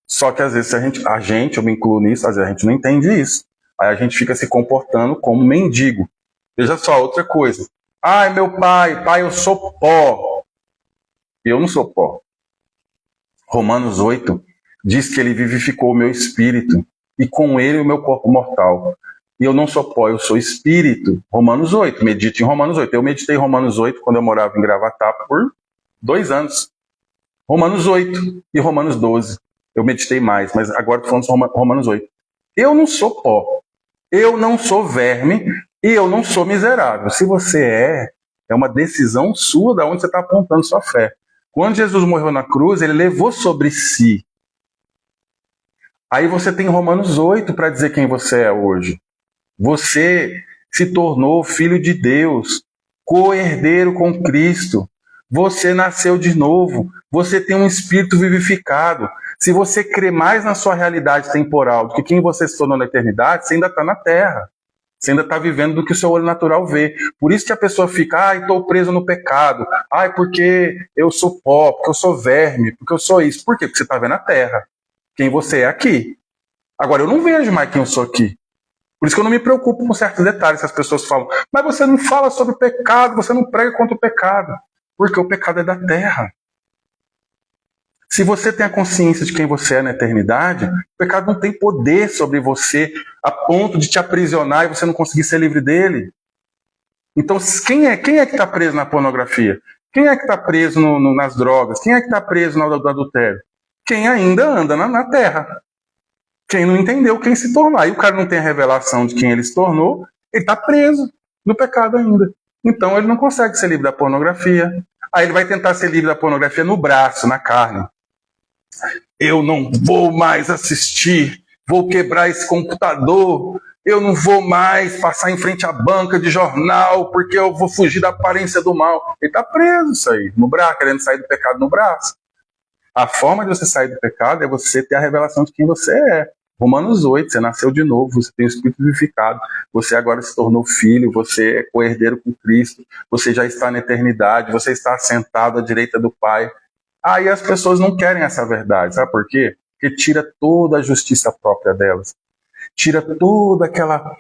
Só que às vezes a gente, eu me incluo nisso, às vezes a gente não entende isso. Aí a gente fica se comportando como mendigo. Veja só, outra coisa. Ai, meu pai, eu sou pó. Eu não sou pó. Romanos 8 diz que ele vivificou o meu espírito e com ele o meu corpo mortal. E eu não sou pó, eu sou espírito. Romanos 8, medite em Romanos 8. Eu meditei em Romanos 8 quando eu morava em Gravatá por 2 anos. Romanos 8 e Romanos 12. Eu meditei mais, mas agora estou falando de Romanos 8. Eu não sou pó, eu não sou verme e eu não sou miserável. Se você é uma decisão sua de onde você está apontando sua fé. Quando Jesus morreu na cruz, ele levou sobre si. Aí você tem Romanos 8 para dizer quem você é hoje. Você se tornou filho de Deus, co-herdeiro com Cristo. Você nasceu de novo. Você tem um espírito vivificado. Se você crê mais na sua realidade temporal do que quem você se tornou na eternidade, você ainda está na Terra. Você ainda está vivendo do que o seu olho natural vê. Por isso que a pessoa fica, estou preso no pecado. Porque eu sou pó, porque eu sou verme, porque eu sou isso. Por quê? Porque você está vendo a Terra. Quem você é aqui. Agora, eu não vejo mais quem eu sou aqui. Por isso que eu não me preocupo com certos detalhes que as pessoas falam. Mas você não fala sobre o pecado, você não prega contra o pecado. Porque o pecado é da Terra. Se você tem a consciência de quem você é na eternidade, o pecado não tem poder sobre você a ponto de te aprisionar e você não conseguir ser livre dele. Então, quem é que está preso na pornografia? Quem é que está preso nas drogas? Quem é que está preso no adultério? Quem ainda anda na terra. Quem não entendeu quem se tornou. Aí o cara não tem a revelação de quem ele se tornou, ele está preso no pecado ainda. Então ele não consegue ser livre da pornografia. Aí ele vai tentar ser livre da pornografia no braço, na carne. Eu não vou mais assistir, vou quebrar esse computador, eu não vou mais passar em frente à banca de jornal, porque eu vou fugir da aparência do mal. Ele está preso isso aí, no braço, querendo sair do pecado no braço. A forma de você sair do pecado é você ter a revelação de quem você é. Romanos 8, você nasceu de novo, você tem o Espírito vivificado, você agora se tornou filho, você é co-herdeiro com Cristo, você já está na eternidade, você está assentado à direita do Pai. Aí as pessoas não querem essa verdade, sabe por quê? Porque tira toda a justiça própria delas. Tira toda aquela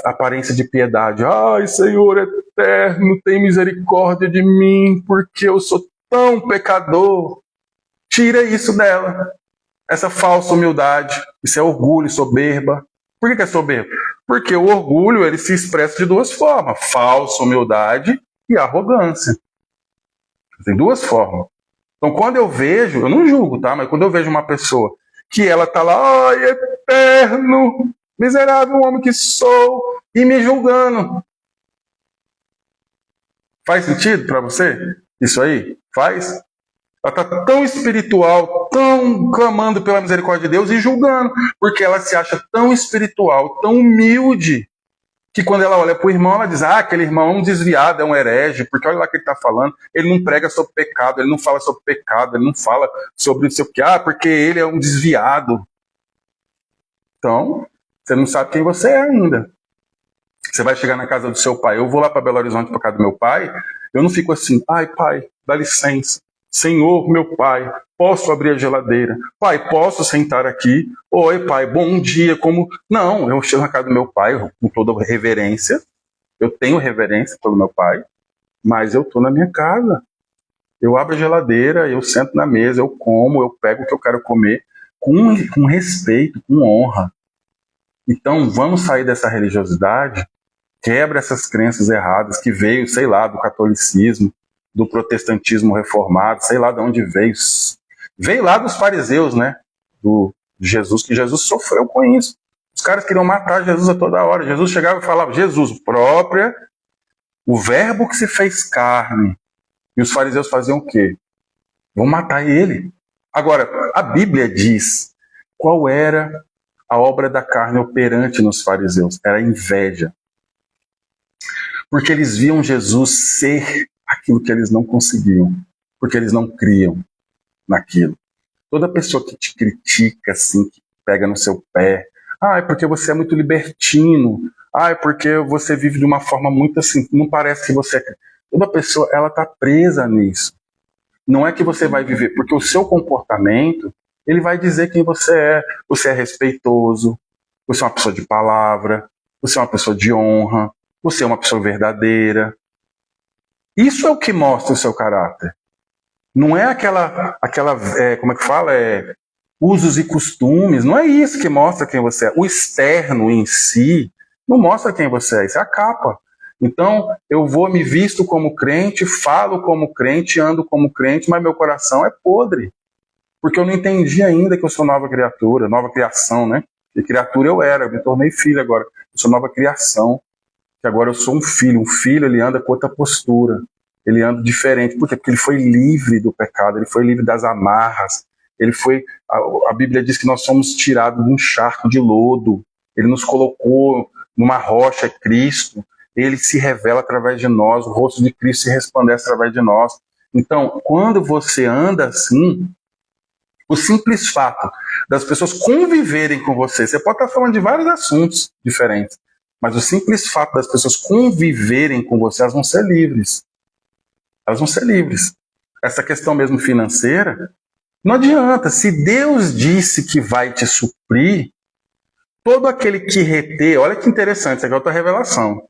aparência de piedade. Ai, Senhor eterno, tem misericórdia de mim, porque eu sou tão pecador. Tira isso dela. Essa falsa humildade. Isso é orgulho, soberba. Por que é soberba? Porque o orgulho ele se expressa de duas formas. Falsa humildade e arrogância. Tem duas formas. Então, quando eu vejo, eu não julgo, tá? Mas quando eu vejo uma pessoa que ela tá lá, ai, eterno, miserável homem que sou, e me julgando. Faz sentido para você? Isso aí? Faz? Ela tá tão espiritual, tão clamando pela misericórdia de Deus e julgando, porque ela se acha tão espiritual, tão humilde, que quando ela olha para o irmão, ela diz, aquele irmão é um desviado, é um herege, porque olha lá o que ele está falando, ele não prega sobre pecado, ele não fala sobre pecado, ele não fala sobre isso aqui, porque ele é um desviado. Então, você não sabe quem você é ainda. Você vai chegar na casa do seu pai, eu vou lá para Belo Horizonte para casa do meu pai, eu não fico assim, pai, dá licença, Senhor, meu pai, posso abrir a geladeira? Pai, posso sentar aqui? Oi, pai, bom dia, como... Não, eu chego na casa do meu pai com toda reverência, eu tenho reverência pelo meu pai, mas eu estou na minha casa. Eu abro a geladeira, eu sento na mesa, eu como, eu pego o que eu quero comer, com respeito, com honra. Então, vamos sair dessa religiosidade, quebra essas crenças erradas que veio, sei lá, do catolicismo, do protestantismo reformado, sei lá de onde veio. Veio lá dos fariseus, né? Do Jesus, que Jesus sofreu com isso. Os caras queriam matar Jesus a toda hora. Jesus chegava e falava, Jesus, o verbo que se fez carne. E os fariseus faziam o quê? Vão matar ele. Agora, a Bíblia diz qual era a obra da carne operante nos fariseus. Era a inveja. Porque eles viam Jesus ser aquilo que eles não conseguiam, porque eles não criam naquilo. Toda pessoa que te critica, assim, que pega no seu pé, é porque você é muito libertino, é porque você vive de uma forma muito assim, não parece que você é... Toda pessoa, ela está presa nisso. Não é que você vai viver, porque o seu comportamento, ele vai dizer quem você é. Você é respeitoso, você é uma pessoa de palavra, você é uma pessoa de honra, você é uma pessoa verdadeira. Isso é o que mostra o seu caráter. Não é aquela como é que fala? Usos e costumes. Não é isso que mostra quem você é. O externo em si não mostra quem você é. Isso é a capa. Então, eu me visto como crente, falo como crente, ando como crente, mas meu coração é podre. Porque eu não entendi ainda que eu sou nova criatura, nova criação, né? E criatura eu era, eu me tornei filho agora. Eu sou nova criação. Que agora eu sou um filho. Um filho, ele anda com outra postura. Ele anda diferente. Por quê? Porque ele foi livre do pecado, ele foi livre das amarras. Ele foi... A Bíblia diz que nós somos tirados de um charco de lodo. Ele nos colocou numa rocha, Cristo. Ele se revela através de nós. O rosto de Cristo se resplandece através de nós. Então, quando você anda assim, o simples fato das pessoas conviverem com você, você pode estar falando de vários assuntos diferentes, mas o simples fato das pessoas conviverem com você, elas vão ser livres. Elas vão ser livres. Essa questão mesmo financeira, não adianta. Se Deus disse que vai te suprir, todo aquele que reter, olha que interessante, isso aqui é outra revelação.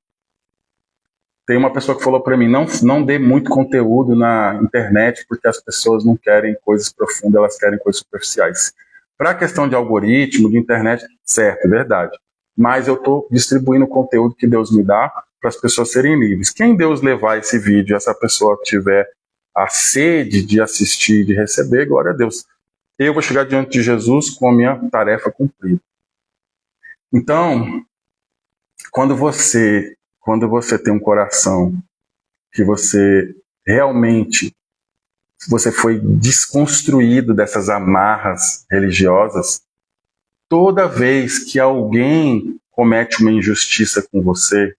Tem uma pessoa que falou para mim, não dê muito conteúdo na internet, porque as pessoas não querem coisas profundas, elas querem coisas superficiais. Para a questão de algoritmo, de internet, certo, é verdade. Mas eu estou distribuindo o conteúdo que Deus me dá para as pessoas serem livres. Quem Deus levar esse vídeo, essa pessoa tiver a sede de assistir, de receber, glória a Deus. Eu vou chegar diante de Jesus com a minha tarefa cumprida. Então, quando você tem um coração que você realmente você foi desconstruído dessas amarras religiosas, toda vez que alguém comete uma injustiça com você,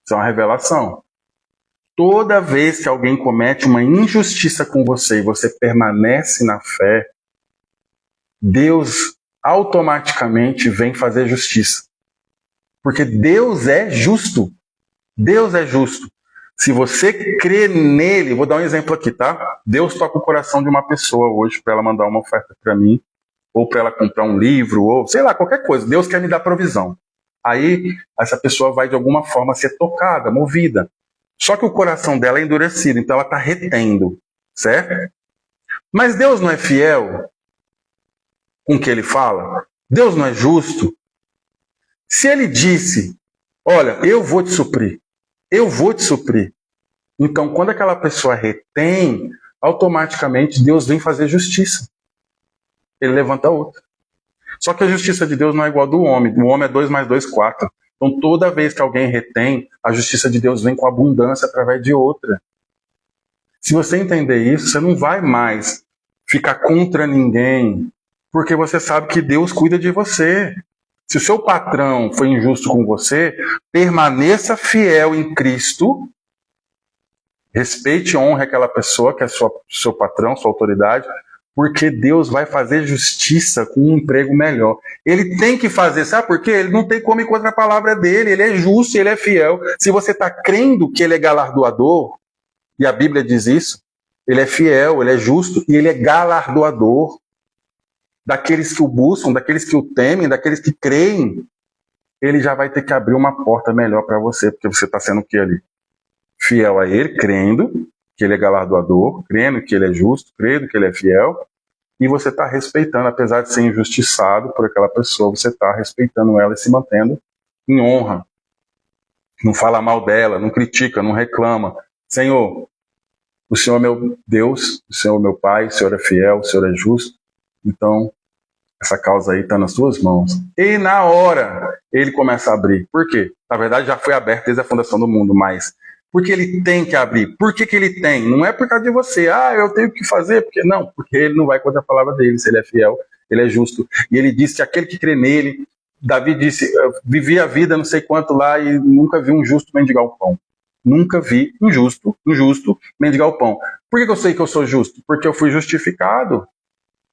isso é uma revelação. Toda vez que alguém comete uma injustiça com você e você permanece na fé, Deus automaticamente vem fazer justiça. Porque Deus é justo. Deus é justo. Se você crê nele, vou dar um exemplo aqui, tá? Deus toca o coração de uma pessoa hoje para ela mandar uma oferta para mim, ou para ela comprar um livro, ou sei lá, qualquer coisa. Deus quer me dar provisão. Aí essa pessoa vai de alguma forma ser tocada, movida. Só que o coração dela é endurecido, então ela está retendo, certo? Mas Deus não é fiel com o que ele fala? Deus não é justo? Se ele disse, olha, eu vou te suprir, eu vou te suprir. Então, quando aquela pessoa retém, automaticamente Deus vem fazer justiça. Ele levanta outra. Só que a justiça de Deus não é igual a do homem. O homem é 2 mais 2, 4. Então, toda vez que alguém retém, a justiça de Deus vem com abundância através de outra. Se você entender isso, você não vai mais ficar contra ninguém, porque você sabe que Deus cuida de você. Se o seu patrão foi injusto com você, permaneça fiel em Cristo, respeite e honre aquela pessoa que é seu patrão, sua autoridade, porque Deus vai fazer justiça com um emprego melhor. Ele tem que fazer, sabe por quê? Ele não tem como ir contra a palavra dele, ele é justo, ele é fiel. Se você está crendo que ele é galardoador, e a Bíblia diz isso, ele é fiel, ele é justo e ele é galardoador daqueles que o buscam, daqueles que o temem, daqueles que creem. Ele já vai ter que abrir uma porta melhor para você, porque você está sendo o que ali? Fiel a ele, crendo que ele é galardoador, crendo que ele é justo, crendo que ele é fiel, e você está respeitando, apesar de ser injustiçado por aquela pessoa, você está respeitando ela e se mantendo em honra. Não fala mal dela, não critica, não reclama. Senhor, o Senhor é meu Deus, o Senhor é meu Pai, o Senhor é fiel, o Senhor é justo, então essa causa aí está nas suas mãos. E na hora ele começa a abrir. Por quê? Na verdade já foi aberto desde a fundação do mundo, mas porque ele tem que abrir. Por que ele tem? Não é por causa de você. Eu tenho que fazer. Porque não, porque ele não vai contra a palavra dele. Se ele é fiel, ele é justo. E ele disse que aquele que crê nele, Davi disse, vivi a vida não sei quanto lá e nunca vi um justo mendigar o pão. Nunca vi um justo mendigar o pão. Por que eu sei que eu sou justo? Porque eu fui justificado.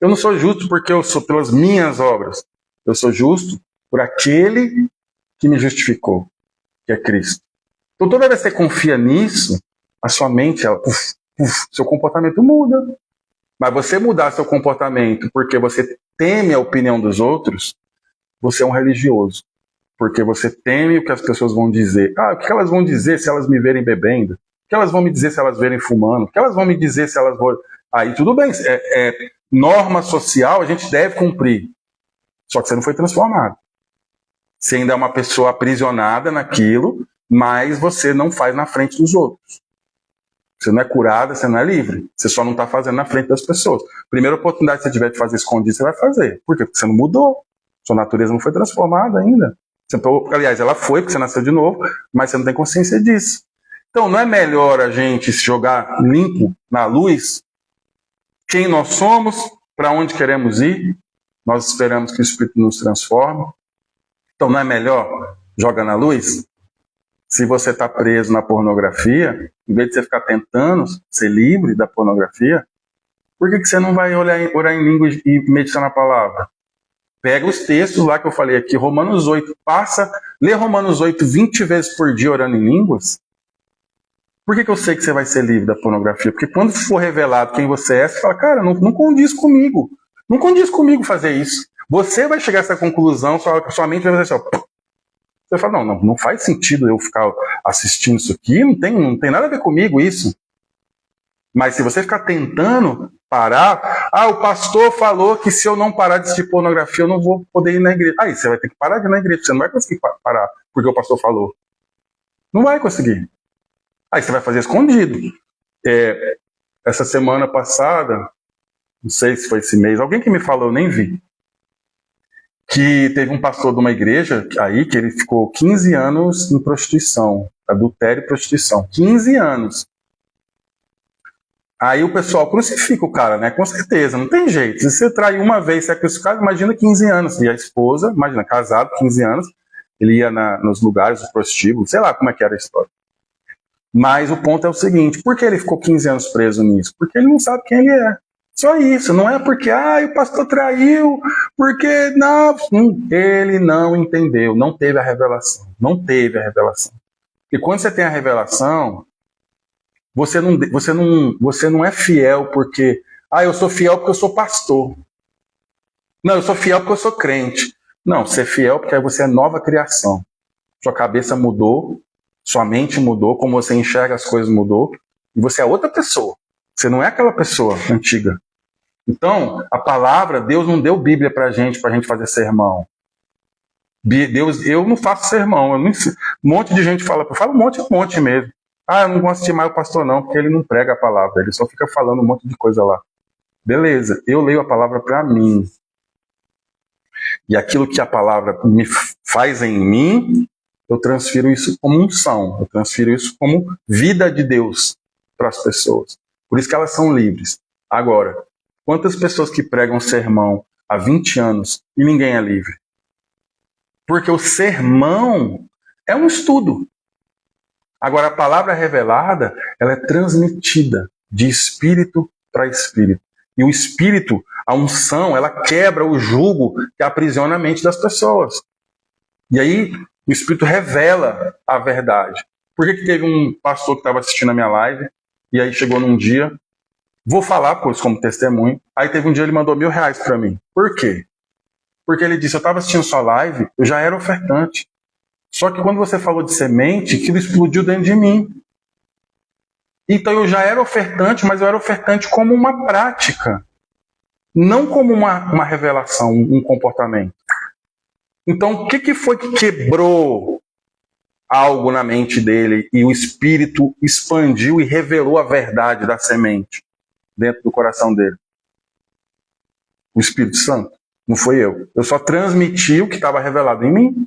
Eu não sou justo porque eu sou pelas minhas obras. Eu sou justo por aquele que me justificou, que é Cristo. Então toda vez que você confia nisso, a sua mente, seu comportamento muda. Mas você mudar seu comportamento porque você teme a opinião dos outros, você é um religioso. Porque você teme o que as pessoas vão dizer. O que elas vão dizer se elas me verem bebendo? O que elas vão me dizer se elas verem fumando? O que elas vão me dizer se elas vão... Aí tudo bem, norma social a gente deve cumprir. Só que você não foi transformado. Você ainda é uma pessoa aprisionada naquilo, mas você não faz na frente dos outros. Você não é curada, você não é livre. Você só não está fazendo na frente das pessoas. Primeira oportunidade que você tiver de fazer escondido, você vai fazer. Por quê? Porque você não mudou. Sua natureza não foi transformada ainda. Aliás, ela foi, porque você nasceu de novo, mas você não tem consciência disso. Então, não é melhor a gente se jogar limpo na luz? Quem nós somos, para onde queremos ir? Nós esperamos que o Espírito nos transforme. Então, não é melhor jogar na luz? Se você está preso na pornografia, em vez de você ficar tentando ser livre da pornografia, por que você não vai orar em línguas e meditar na palavra? Pega os textos lá que eu falei aqui, Romanos 8, lê Romanos 8 20 vezes por dia orando em línguas. Por que eu sei que você vai ser livre da pornografia? Porque quando for revelado quem você é, você fala, cara, não condiz comigo. Não condiz comigo fazer isso. Você vai chegar a essa conclusão, sua mente vai dizer assim, ó, você fala, não faz sentido eu ficar assistindo isso aqui, não tem nada a ver comigo isso. Mas se você ficar tentando parar, o pastor falou que se eu não parar de assistir pornografia, eu não vou poder ir na igreja. Aí você vai ter que parar de ir na igreja, você não vai conseguir parar porque o pastor falou. Não vai conseguir. Aí você vai fazer escondido. Essa semana passada, não sei se foi esse mês, alguém que me falou, eu nem vi, que teve um pastor de uma igreja aí que ele ficou 15 anos em prostituição, adultério e prostituição. 15 anos. Aí o pessoal crucifica o cara, né? Com certeza, não tem jeito. Se você trair uma vez, você é crucificado, imagina 15 anos. E a esposa, imagina, casado, 15 anos, ele ia nos lugares do prostíbulo, sei lá como é que era a história. Mas o ponto é o seguinte, por que ele ficou 15 anos preso nisso? Porque ele não sabe quem ele é. Só isso, não é porque, o pastor traiu, porque não, ele não entendeu, não teve a revelação. Não teve a revelação. E quando você tem a revelação, você não é fiel porque, eu sou fiel porque eu sou pastor. Não, eu sou fiel porque eu sou crente. Não, você é fiel porque você é nova criação. Sua cabeça mudou, sua mente mudou, como você enxerga as coisas mudou, e você é outra pessoa. Você não é aquela pessoa antiga. Então, a palavra, Deus não deu Bíblia pra gente fazer sermão. Deus, eu não faço sermão. Um monte de gente fala, eu falo um monte mesmo. Eu não vou assistir mais o pastor não, porque ele não prega a palavra, ele só fica falando um monte de coisa lá. Beleza, eu leio a palavra pra mim. E aquilo que a palavra me faz em mim, eu transfiro isso como unção, eu transfiro isso como vida de Deus para as pessoas. Por isso que elas são livres. Agora, quantas pessoas que pregam sermão há 20 anos e ninguém é livre? Porque o sermão é um estudo. Agora, a palavra revelada, ela é transmitida de espírito para espírito. E o espírito, a unção, ela quebra o jugo que aprisiona a mente das pessoas. E aí, o espírito revela a verdade. Por que teve um pastor que estava assistindo a minha live, e aí chegou num dia, vou falar, pois, como testemunho, aí teve um dia ele mandou R$1.000 para mim. Por quê? Porque ele disse, eu estava assistindo sua live, eu já era ofertante. Só que quando você falou de semente, aquilo explodiu dentro de mim. Então eu já era ofertante, mas eu era ofertante como uma prática. Não como uma revelação, um comportamento. Então o que foi que quebrou algo na mente dele e o Espírito expandiu e revelou a verdade da semente dentro do coração dele? O Espírito Santo. Não foi eu. Eu só transmiti o que estava revelado em mim.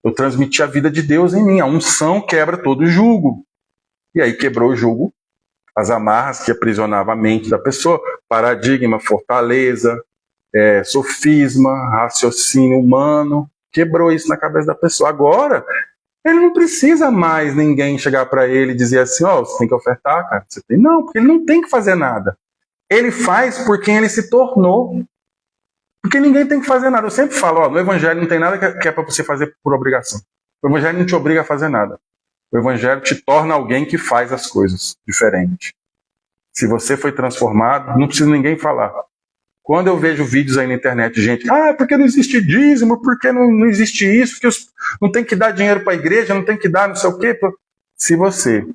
Eu transmiti a vida de Deus em mim. A unção quebra todo o jugo. E aí quebrou o jugo, as amarras que aprisionavam a mente da pessoa, paradigma, fortaleza, sofisma, raciocínio humano. Quebrou isso na cabeça da pessoa. Agora, ele não precisa mais ninguém chegar para ele e dizer assim, você tem que ofertar, cara. Você tem? Não, porque ele não tem que fazer nada. Ele faz por quem ele se tornou. Porque ninguém tem que fazer nada. Eu sempre falo, no Evangelho não tem nada que é para você fazer por obrigação. O Evangelho não te obriga a fazer nada. O Evangelho te torna alguém que faz as coisas diferente. Se você foi transformado, não precisa ninguém falar. Quando eu vejo vídeos aí na internet, gente, porque não existe dízimo, porque não existe isso, porque não tem que dar dinheiro para a igreja, não tem que dar não sei o quê. Se você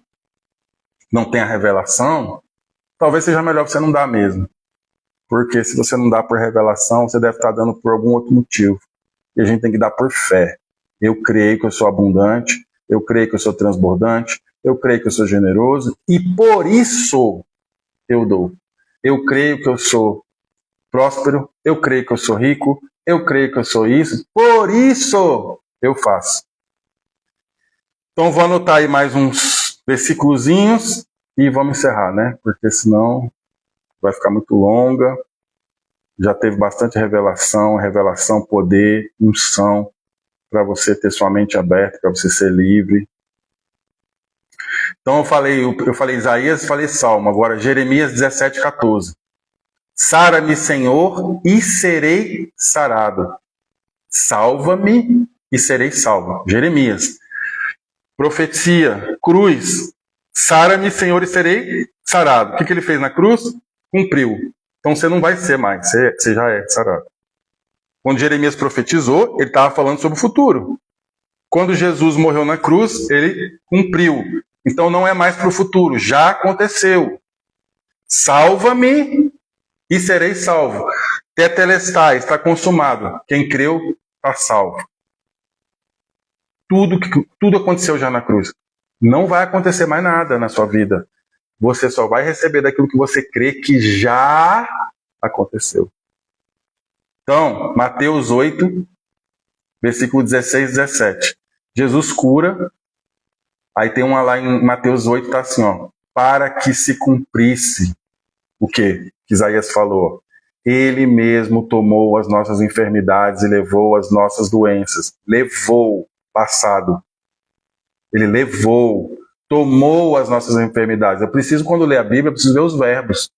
não tem a revelação, talvez seja melhor você não dar mesmo. Porque se você não dá por revelação, você deve estar dando por algum outro motivo. E a gente tem que dar por fé. Eu creio que eu sou abundante, eu creio que eu sou transbordante, eu creio que eu sou generoso, e por isso eu dou. Eu creio que eu sou próspero, eu creio que eu sou rico, eu creio que eu sou isso, por isso eu faço. Então vou anotar aí mais uns versículozinhos e vamos encerrar, né? Porque senão vai ficar muito longa. Já teve bastante revelação, poder, unção, para você ter sua mente aberta, para você ser livre. Então eu falei Isaías e falei Salmo. Agora Jeremias 17:14. Sara-me, Senhor, e serei sarado. Salva-me e serei salvo. Jeremias. Profecia, cruz. Sara-me, Senhor, e serei sarado. O que ele fez na cruz? Cumpriu. Então você não vai ser mais, você já é sarado. Quando Jeremias profetizou, ele estava falando sobre o futuro. Quando Jesus morreu na cruz, ele cumpriu. Então não é mais para o futuro, já aconteceu. Salva-me e serei salvo. Tetelestai, está consumado. Quem creu, está salvo. Tudo aconteceu já na cruz. Não vai acontecer mais nada na sua vida. Você só vai receber daquilo que você crê que já aconteceu. Então, Mateus 8, versículo 16 e 17. Jesus cura. Aí tem uma lá em Mateus 8, tá assim, ó. Para que se cumprisse o quê? Que Isaías falou. Ele mesmo tomou as nossas enfermidades e levou as nossas doenças. Levou, passado. Ele levou, tomou as nossas enfermidades. Eu preciso, quando ler a Bíblia, eu preciso ver os verbos.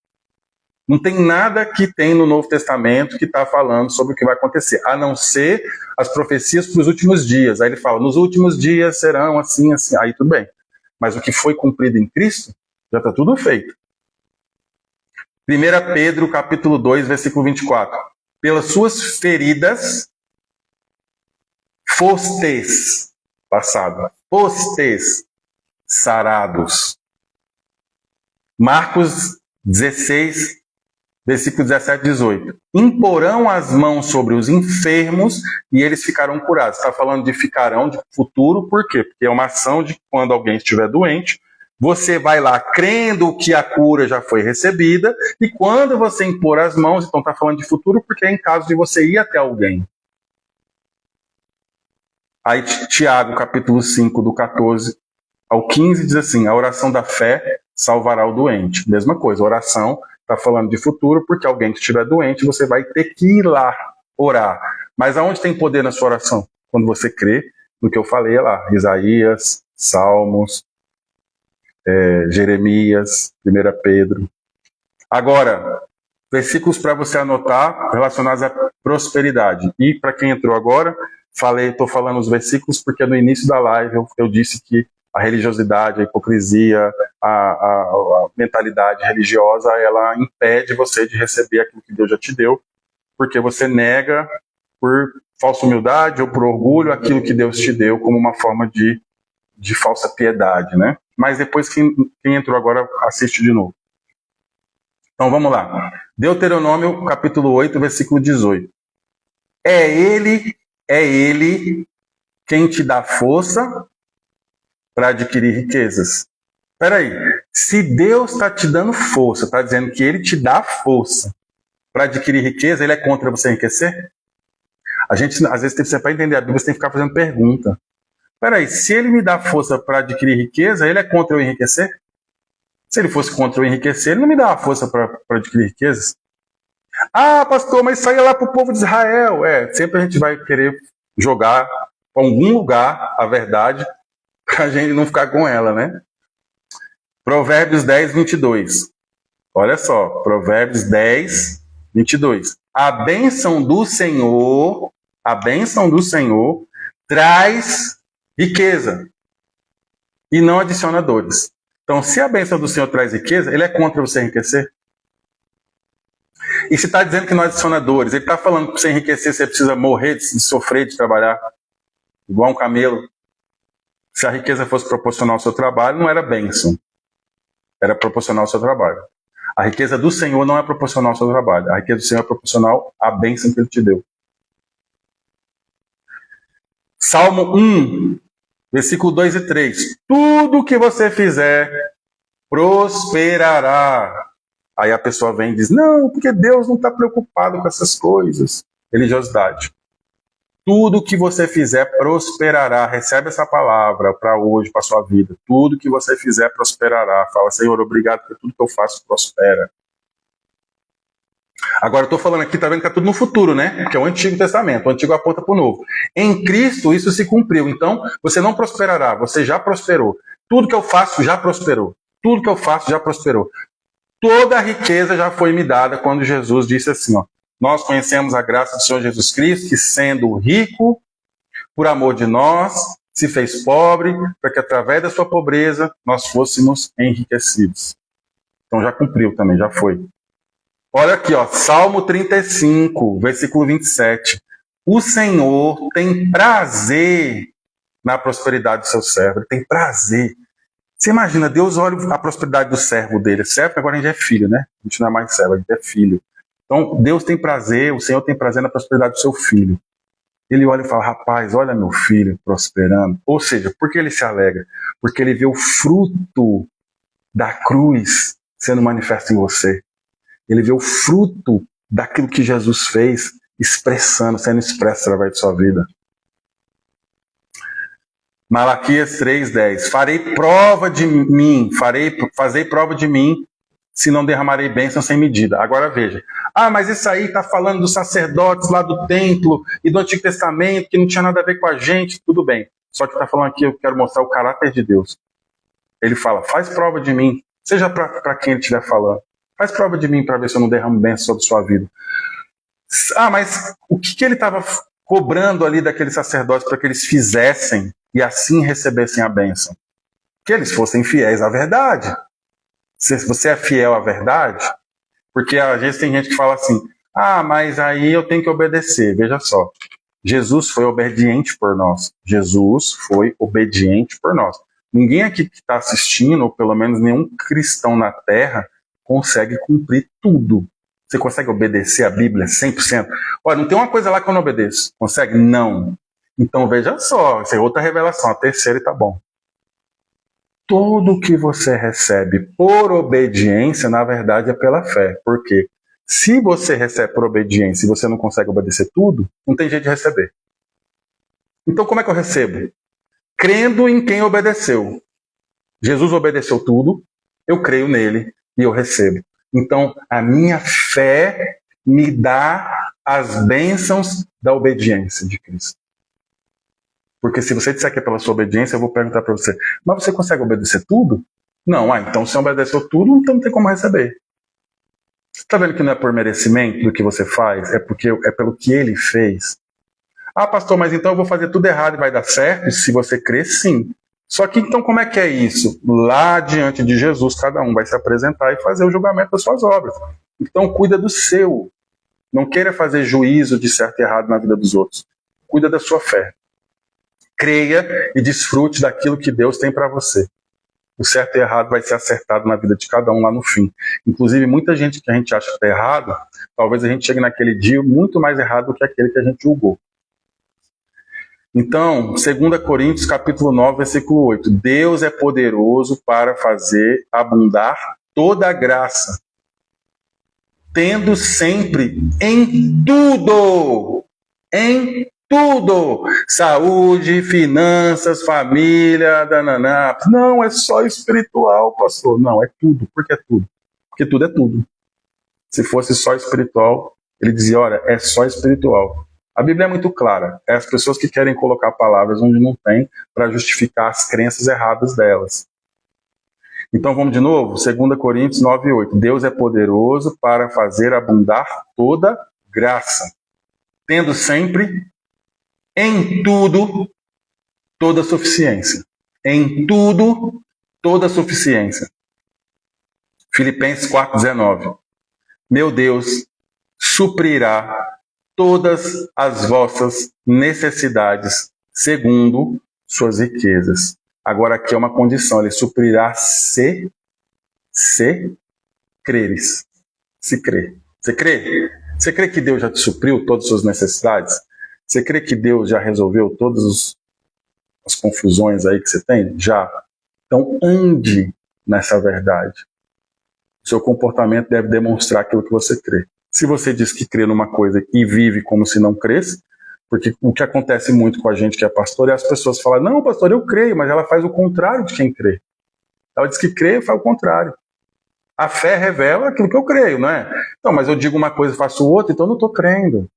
Não tem nada que tem no Novo Testamento que está falando sobre o que vai acontecer, a não ser as profecias para os últimos dias. Aí ele fala, nos últimos dias serão assim, assim. Aí tudo bem. Mas o que foi cumprido em Cristo, já está tudo feito. 1 Pedro, capítulo 2, versículo 24. Pelas suas feridas, fostes, passado, fostes sarados. Marcos 16, versículo 17 e 18. Imporão as mãos sobre os enfermos e eles ficarão curados. Está falando de ficarão, de futuro, por quê? Porque é uma ação de quando alguém estiver doente, você vai lá crendo que a cura já foi recebida, e quando você impor as mãos, então está falando de futuro, porque é em caso de você ir até alguém. Aí Tiago, capítulo 5, do 14 ao 15, diz assim, a oração da fé salvará o doente. Mesma coisa, oração está falando de futuro, porque alguém que estiver doente, você vai ter que ir lá orar. Mas aonde tem poder na sua oração? Quando você crê no que eu falei lá, Isaías, Salmos, Jeremias, 1 Pedro. Agora, versículos para você anotar relacionados à prosperidade. E para quem entrou agora, estou falando os versículos porque no início da live eu disse que a religiosidade, a hipocrisia, a mentalidade religiosa, ela impede você de receber aquilo que Deus já te deu, porque você nega por falsa humildade ou por orgulho aquilo que Deus te deu como uma forma de falsa piedade, né? Mas depois quem entrou agora assiste de novo. Então vamos lá. Deuteronômio capítulo 8, versículo 18. É ele quem te dá força para adquirir riquezas. Espera aí. Se Deus está te dando força, está dizendo que ele te dá força para adquirir riqueza, ele é contra você enriquecer? A gente, às vezes, para entender a Bíblia, você tem que ficar fazendo pergunta. Peraí, se ele me dá força para adquirir riqueza, ele é contra eu enriquecer? Se ele fosse contra eu enriquecer, ele não me dá força para adquirir riquezas. Ah, pastor, mas isso aí é lá para o povo de Israel. Sempre a gente vai querer jogar para algum lugar a verdade para a gente não ficar com ela, né? Provérbios 10, 22. Olha só, Provérbios 10, 22. A bênção do Senhor traz riqueza e não adiciona dores. Então, se a bênção do Senhor traz riqueza, ele é contra você enriquecer? E se está dizendo que não adiciona dores, ele está falando que para você enriquecer você precisa morrer, de sofrer, de trabalhar, igual um camelo. Se a riqueza fosse proporcional ao seu trabalho, não era bênção. Era proporcional ao seu trabalho. A riqueza do Senhor não é proporcional ao seu trabalho. A riqueza do Senhor é proporcional à bênção que ele te deu. Salmo 1, versículo 2 e 3. Tudo que você fizer prosperará. Aí a pessoa vem e diz, não, porque Deus não está preocupado com essas coisas. Religiosidade. Tudo que você fizer prosperará. Recebe essa palavra para hoje, para a sua vida. Tudo que você fizer prosperará. Fala, Senhor, obrigado por tudo que eu faço prospera. Agora, eu estou falando aqui, tá vendo que está tudo no futuro, né? Que é o Antigo Testamento. O Antigo aponta para o Novo. Em Cristo, isso se cumpriu. Então, você não prosperará. Você já prosperou. Tudo que eu faço já prosperou. Tudo que eu faço já prosperou. Toda a riqueza já foi me dada quando Jesus disse assim, ó, nós conhecemos a graça do Senhor Jesus Cristo, que sendo rico, por amor de nós, se fez pobre, para que através da sua pobreza nós fôssemos enriquecidos. Então já cumpriu também, já foi. Olha aqui, ó, Salmo 35, versículo 27. O Senhor tem prazer na prosperidade do seu servo. Ele tem prazer. Você imagina, Deus olha a prosperidade do servo dele. Servo, agora a gente é filho, né? A gente não é mais servo, a gente é filho. Então, Deus tem prazer, o Senhor tem prazer na prosperidade do seu filho. Ele olha e fala, rapaz, olha meu filho prosperando. Ou seja, por que ele se alegra? Porque ele vê o fruto da cruz sendo manifesto em você. Ele vê o fruto daquilo que Jesus fez expressando, sendo expresso através de sua vida. Malaquias 3:10. Fazei prova de mim, se não derramarei bênção sem medida. Agora veja. Mas isso aí está falando dos sacerdotes lá do templo e do Antigo Testamento, que não tinha nada a ver com a gente. Tudo bem. Só que está falando aqui, eu quero mostrar o caráter de Deus. Ele fala, faz prova de mim, seja para quem ele estiver falando. Faz prova de mim para ver se eu não derramo bênção sobre sua vida. Mas o que ele estava cobrando ali daqueles sacerdotes para que eles fizessem e assim recebessem a bênção? Que eles fossem fiéis à verdade. Se você é fiel à verdade, porque às vezes tem gente que fala assim, mas aí eu tenho que obedecer. Veja só, Jesus foi obediente por nós. Jesus foi obediente por nós. Ninguém aqui que está assistindo, ou pelo menos nenhum cristão na Terra, consegue cumprir tudo. Você consegue obedecer a Bíblia 100%? Olha, não tem uma coisa lá que eu não obedeço. Consegue? Não. Então veja só, essa é outra revelação, a terceira e tá bom. Tudo que você recebe por obediência, na verdade, é pela fé. Por quê? Se você recebe por obediência e você não consegue obedecer tudo, não tem jeito de receber. Então como é que eu recebo? Crendo em quem obedeceu. Jesus obedeceu tudo, eu creio nele e eu recebo. Então a minha fé me dá as bênçãos da obediência de Cristo. Porque se você disser que é pela sua obediência, eu vou perguntar para você, mas você consegue obedecer tudo? Não, então se obedeceu tudo, então não tem como receber. Você está vendo que não é por merecimento do que você faz, é pelo que ele fez. Pastor, mas então eu vou fazer tudo errado e vai dar certo? Se você crer, sim. Só que então como é que é isso? Lá diante de Jesus, cada um vai se apresentar e fazer o julgamento das suas obras. Então cuida do seu. Não queira fazer juízo de certo e errado na vida dos outros. Cuida da sua fé. Creia e desfrute daquilo que Deus tem para você. O certo e errado vai ser acertado na vida de cada um lá no fim. Inclusive, muita gente que a gente acha que está errado, talvez a gente chegue naquele dia muito mais errado do que aquele que a gente julgou. Então, 2 Coríntios capítulo 9, versículo 8. Deus é poderoso para fazer abundar toda a graça, tendo sempre em tudo, saúde, finanças, família, dananá. Não, é só espiritual, pastor. Não, é tudo. Por que é tudo? Porque tudo é tudo. Se fosse só espiritual, ele dizia, olha, é só espiritual. A Bíblia é muito clara. É as pessoas que querem colocar palavras onde não tem para justificar as crenças erradas delas. Então vamos de novo? 2 Coríntios 9, 8. Deus é poderoso para fazer abundar toda graça, tendo sempre em tudo, toda suficiência. Em tudo, toda suficiência. Filipenses 4,19. Meu Deus suprirá todas as vossas necessidades segundo suas riquezas. Agora aqui é uma condição, ele suprirá se creres. Se crer. Você crê? Você crê que Deus já te supriu todas as suas necessidades? Você crê que Deus já resolveu todas as confusões aí que você tem? Já. Então ande nessa verdade. O seu comportamento deve demonstrar aquilo que você crê. Se você diz que crê numa coisa e vive como se não cresce, porque o que acontece muito com a gente que é pastor é as pessoas falam, não, pastor, eu creio, mas ela faz o contrário de quem crê. Ela diz que crê e faz o contrário. A fé revela aquilo que eu creio, não é? Então, mas eu digo uma coisa e faço outra, então eu não estou crendo.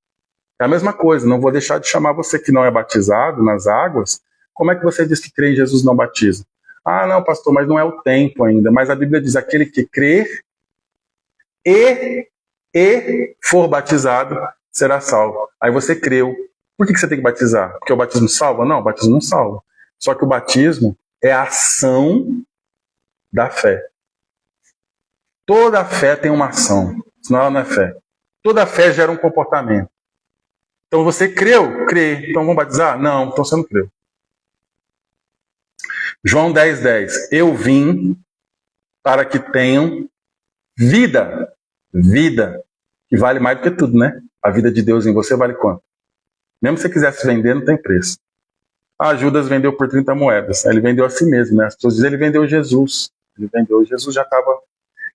É a mesma coisa, não vou deixar de chamar você que não é batizado nas águas. Como é que você diz que crê em Jesus não batiza? Ah, não, pastor, mas não é o tempo ainda. Mas a Bíblia diz, aquele que crer e for batizado será salvo. Aí você creu. Por que você tem que batizar? Porque o batismo salva? Não, o batismo não salva. Só que o batismo é a ação da fé. Toda fé tem uma ação, senão ela não é fé. Toda fé gera um comportamento. Então você creu? Crê. Então vamos batizar? Não, então você não creu. João 10:10. Eu vim para que tenham vida. Vida. Que vale mais do que tudo, né? A vida de Deus em você vale quanto? Mesmo se você quisesse vender, não tem preço. Ah, Judas vendeu por 30 moedas. Ele vendeu a si mesmo, né? As pessoas dizem, ele vendeu Jesus. Ele vendeu. Jesus já estava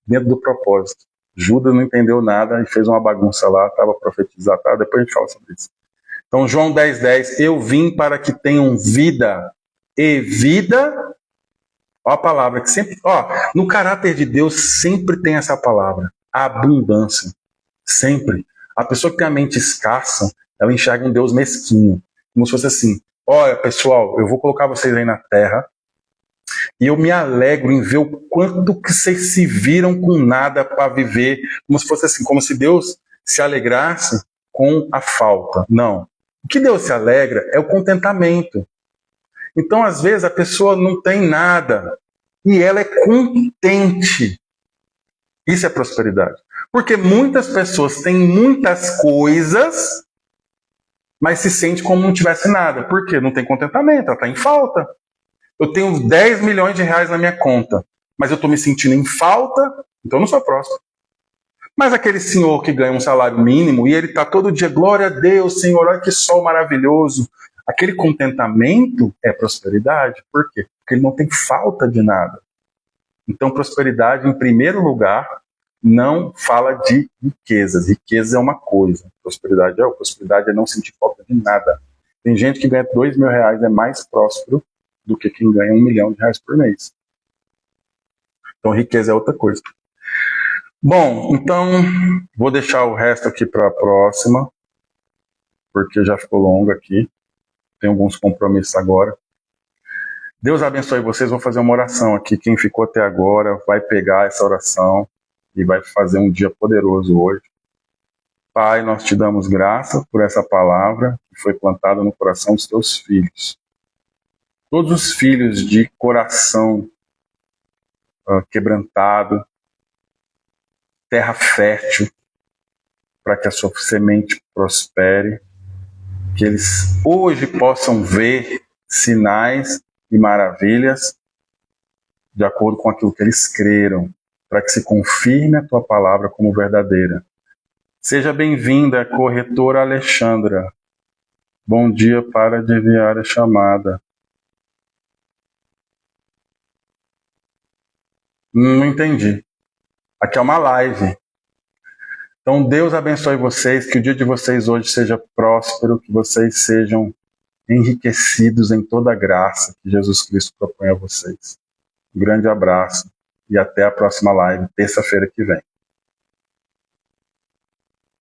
dentro do propósito. Judas não entendeu nada e fez uma bagunça lá, estava profetizado. Tá? Depois a gente fala sobre isso. Então, João 10:10. Eu vim para que tenham vida. E vida... Ó a palavra que sempre... Ó, no caráter de Deus sempre tem essa palavra. A abundância. Sempre. A pessoa que tem a mente escassa, ela enxerga um Deus mesquinho. Como se fosse assim, olha pessoal, eu vou colocar vocês aí na terra e eu me alegro em ver o quanto que vocês se viram com nada para viver. Como se fosse assim, como se Deus se alegrasse com a falta. Não. O que Deus se alegra é o contentamento. Então, às vezes, a pessoa não tem nada e ela é contente. Isso é prosperidade. Porque muitas pessoas têm muitas coisas, mas se sente como não tivesse nada. Por quê? Não tem contentamento, ela está em falta. Eu tenho 10 milhões de reais na minha conta, mas eu estou me sentindo em falta, então eu não sou próspero. Mas aquele senhor que ganha um salário mínimo e ele está todo dia, glória a Deus, Senhor, olha que sol maravilhoso. Aquele contentamento é prosperidade. Por quê? Porque ele não tem falta de nada. Então, prosperidade, em primeiro lugar, não fala de riquezas. Riqueza é uma coisa. Prosperidade é não sentir falta de nada. Tem gente que ganha 2 mil reais, é mais próspero do que quem ganha 1 milhão de reais por mês. Então, riqueza é outra coisa. Bom, então, vou deixar o resto aqui para a próxima, porque já ficou longo aqui. Tem alguns compromissos agora. Deus abençoe vocês. Vou fazer uma oração aqui. Quem ficou até agora vai pegar essa oração e vai fazer um dia poderoso hoje. Pai, nós te damos graça por essa palavra que foi plantada no coração dos teus filhos. Todos os filhos de coração quebrantado, terra fértil, para que a sua semente prospere, que eles hoje possam ver sinais e maravilhas de acordo com aquilo que eles creram, para que se confirme a tua palavra como verdadeira. Seja bem-vinda, corretora Alexandra. Bom dia para adivinhar a chamada. Não entendi. Aqui é uma live. Então Deus abençoe vocês, que o dia de vocês hoje seja próspero, que vocês sejam enriquecidos em toda a graça que Jesus Cristo propõe a vocês. Um grande abraço e até a próxima live, terça-feira que vem.